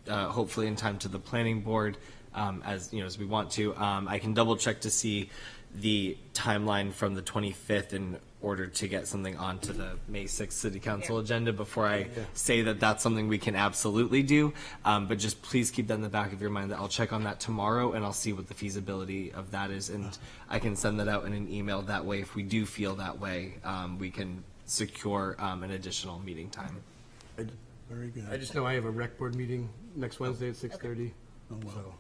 I: hopefully in time to the planning board, as we want to. I can double check to see the timeline from the 25th in order to get something onto the May 6th City Council agenda before I say that that's something we can absolutely do. But just please keep that in the back of your mind that I'll check on that tomorrow and I'll see what the feasibility of that is. And I can send that out in an email. That way, if we do feel that way, we can secure an additional meeting time.
B: Very good.
E: I just know I have a rec board meeting next Wednesday at 6:30.
B: Oh, wow.
E: So,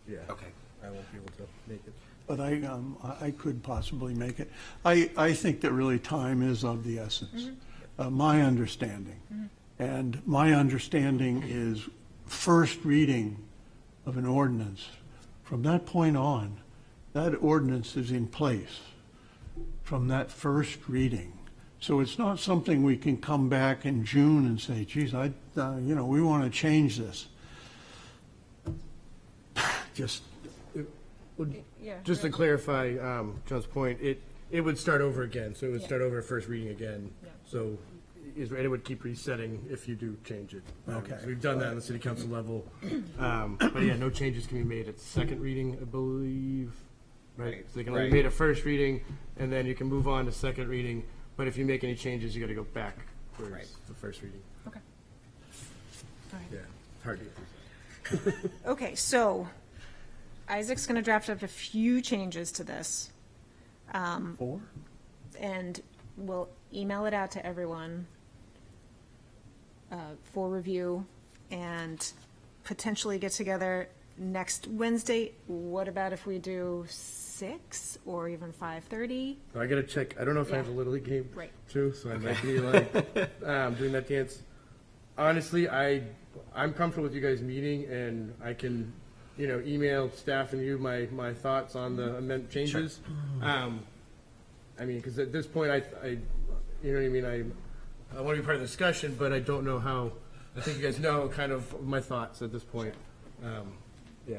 E: yeah.
I: Okay.
E: I won't be able to make it.
B: But I could possibly make it. I think that really time is of the essence. My understanding. And my understanding is first reading of an ordinance. From that point on, that ordinance is in place from that first reading. So it's not something we can come back in June and say, geez, we want to change this. Just
E: Just to clarify John's point, it would start over again, so it would start over at first reading again. So it would keep resetting if you do change it.
B: Okay.
E: So we've done that on the city council level. But yeah, no changes can be made at second reading, I believe. Right, so they can only be made at first reading, and then you can move on to second reading. But if you make any changes, you got to go back for the first reading.
A: Okay. All right.
E: Yeah, hard to get.
A: Okay, so Isaac's going to draft up a few changes to this.
B: 4?
A: And we'll email it out to everyone for review and potentially get together next Wednesday. What about if we do 6 or even 5:30?
E: I got to check. I don't know if I have a Little League game
A: Right.
E: too, so I might be like doing that dance. Honestly, I'm comfortable with you guys meeting, and I can, email staff and you my thoughts on the amendment changes. I mean, because at this point, I you know what I mean. I want to be part of the discussion, but I don't know how I think you guys know kind of my thoughts at this point. Yeah.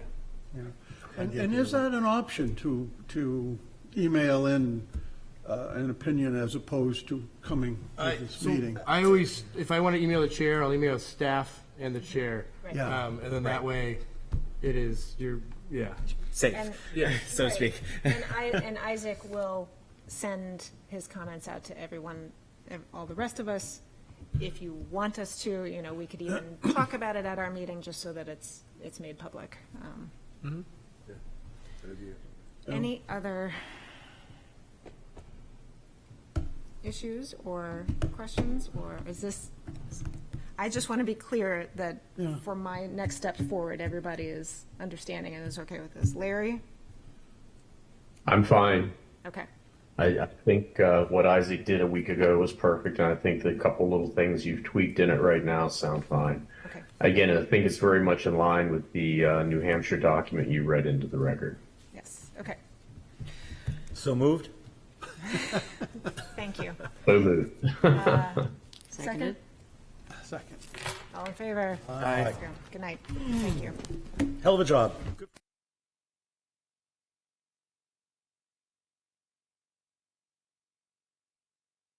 B: And is that an option to email in an opinion as opposed to coming to this meeting?
E: I always, if I want to email the chair, I'll email staff and the chair.
B: Yeah.
E: And then that way, it is, yeah.
I: Safe,
A: And-
I: so to speak.
A: And Isaac will send his comments out to everyone, all the rest of us. If you want us to, we could even talk about it at our meeting, just so that it's made public. Any other issues or questions, or is this, I just want to be clear that for my next step forward, everybody is understanding and is okay with this. Larry?
D: I'm fine.
A: Okay.
D: I think what Isaac did a week ago was perfect, and I think the couple little things you've tweaked in it right now sound fine.
A: Okay.
D: Again, I think it's very much in line with the New Hampshire document you read into the record.
A: Yes, okay.
G: So moved?
A: Thank you.
D: So moved.
A: Second?
B: Second.
A: All in favor?
B: Aye.
A: Good night. Thank you.
G: Hell of a job.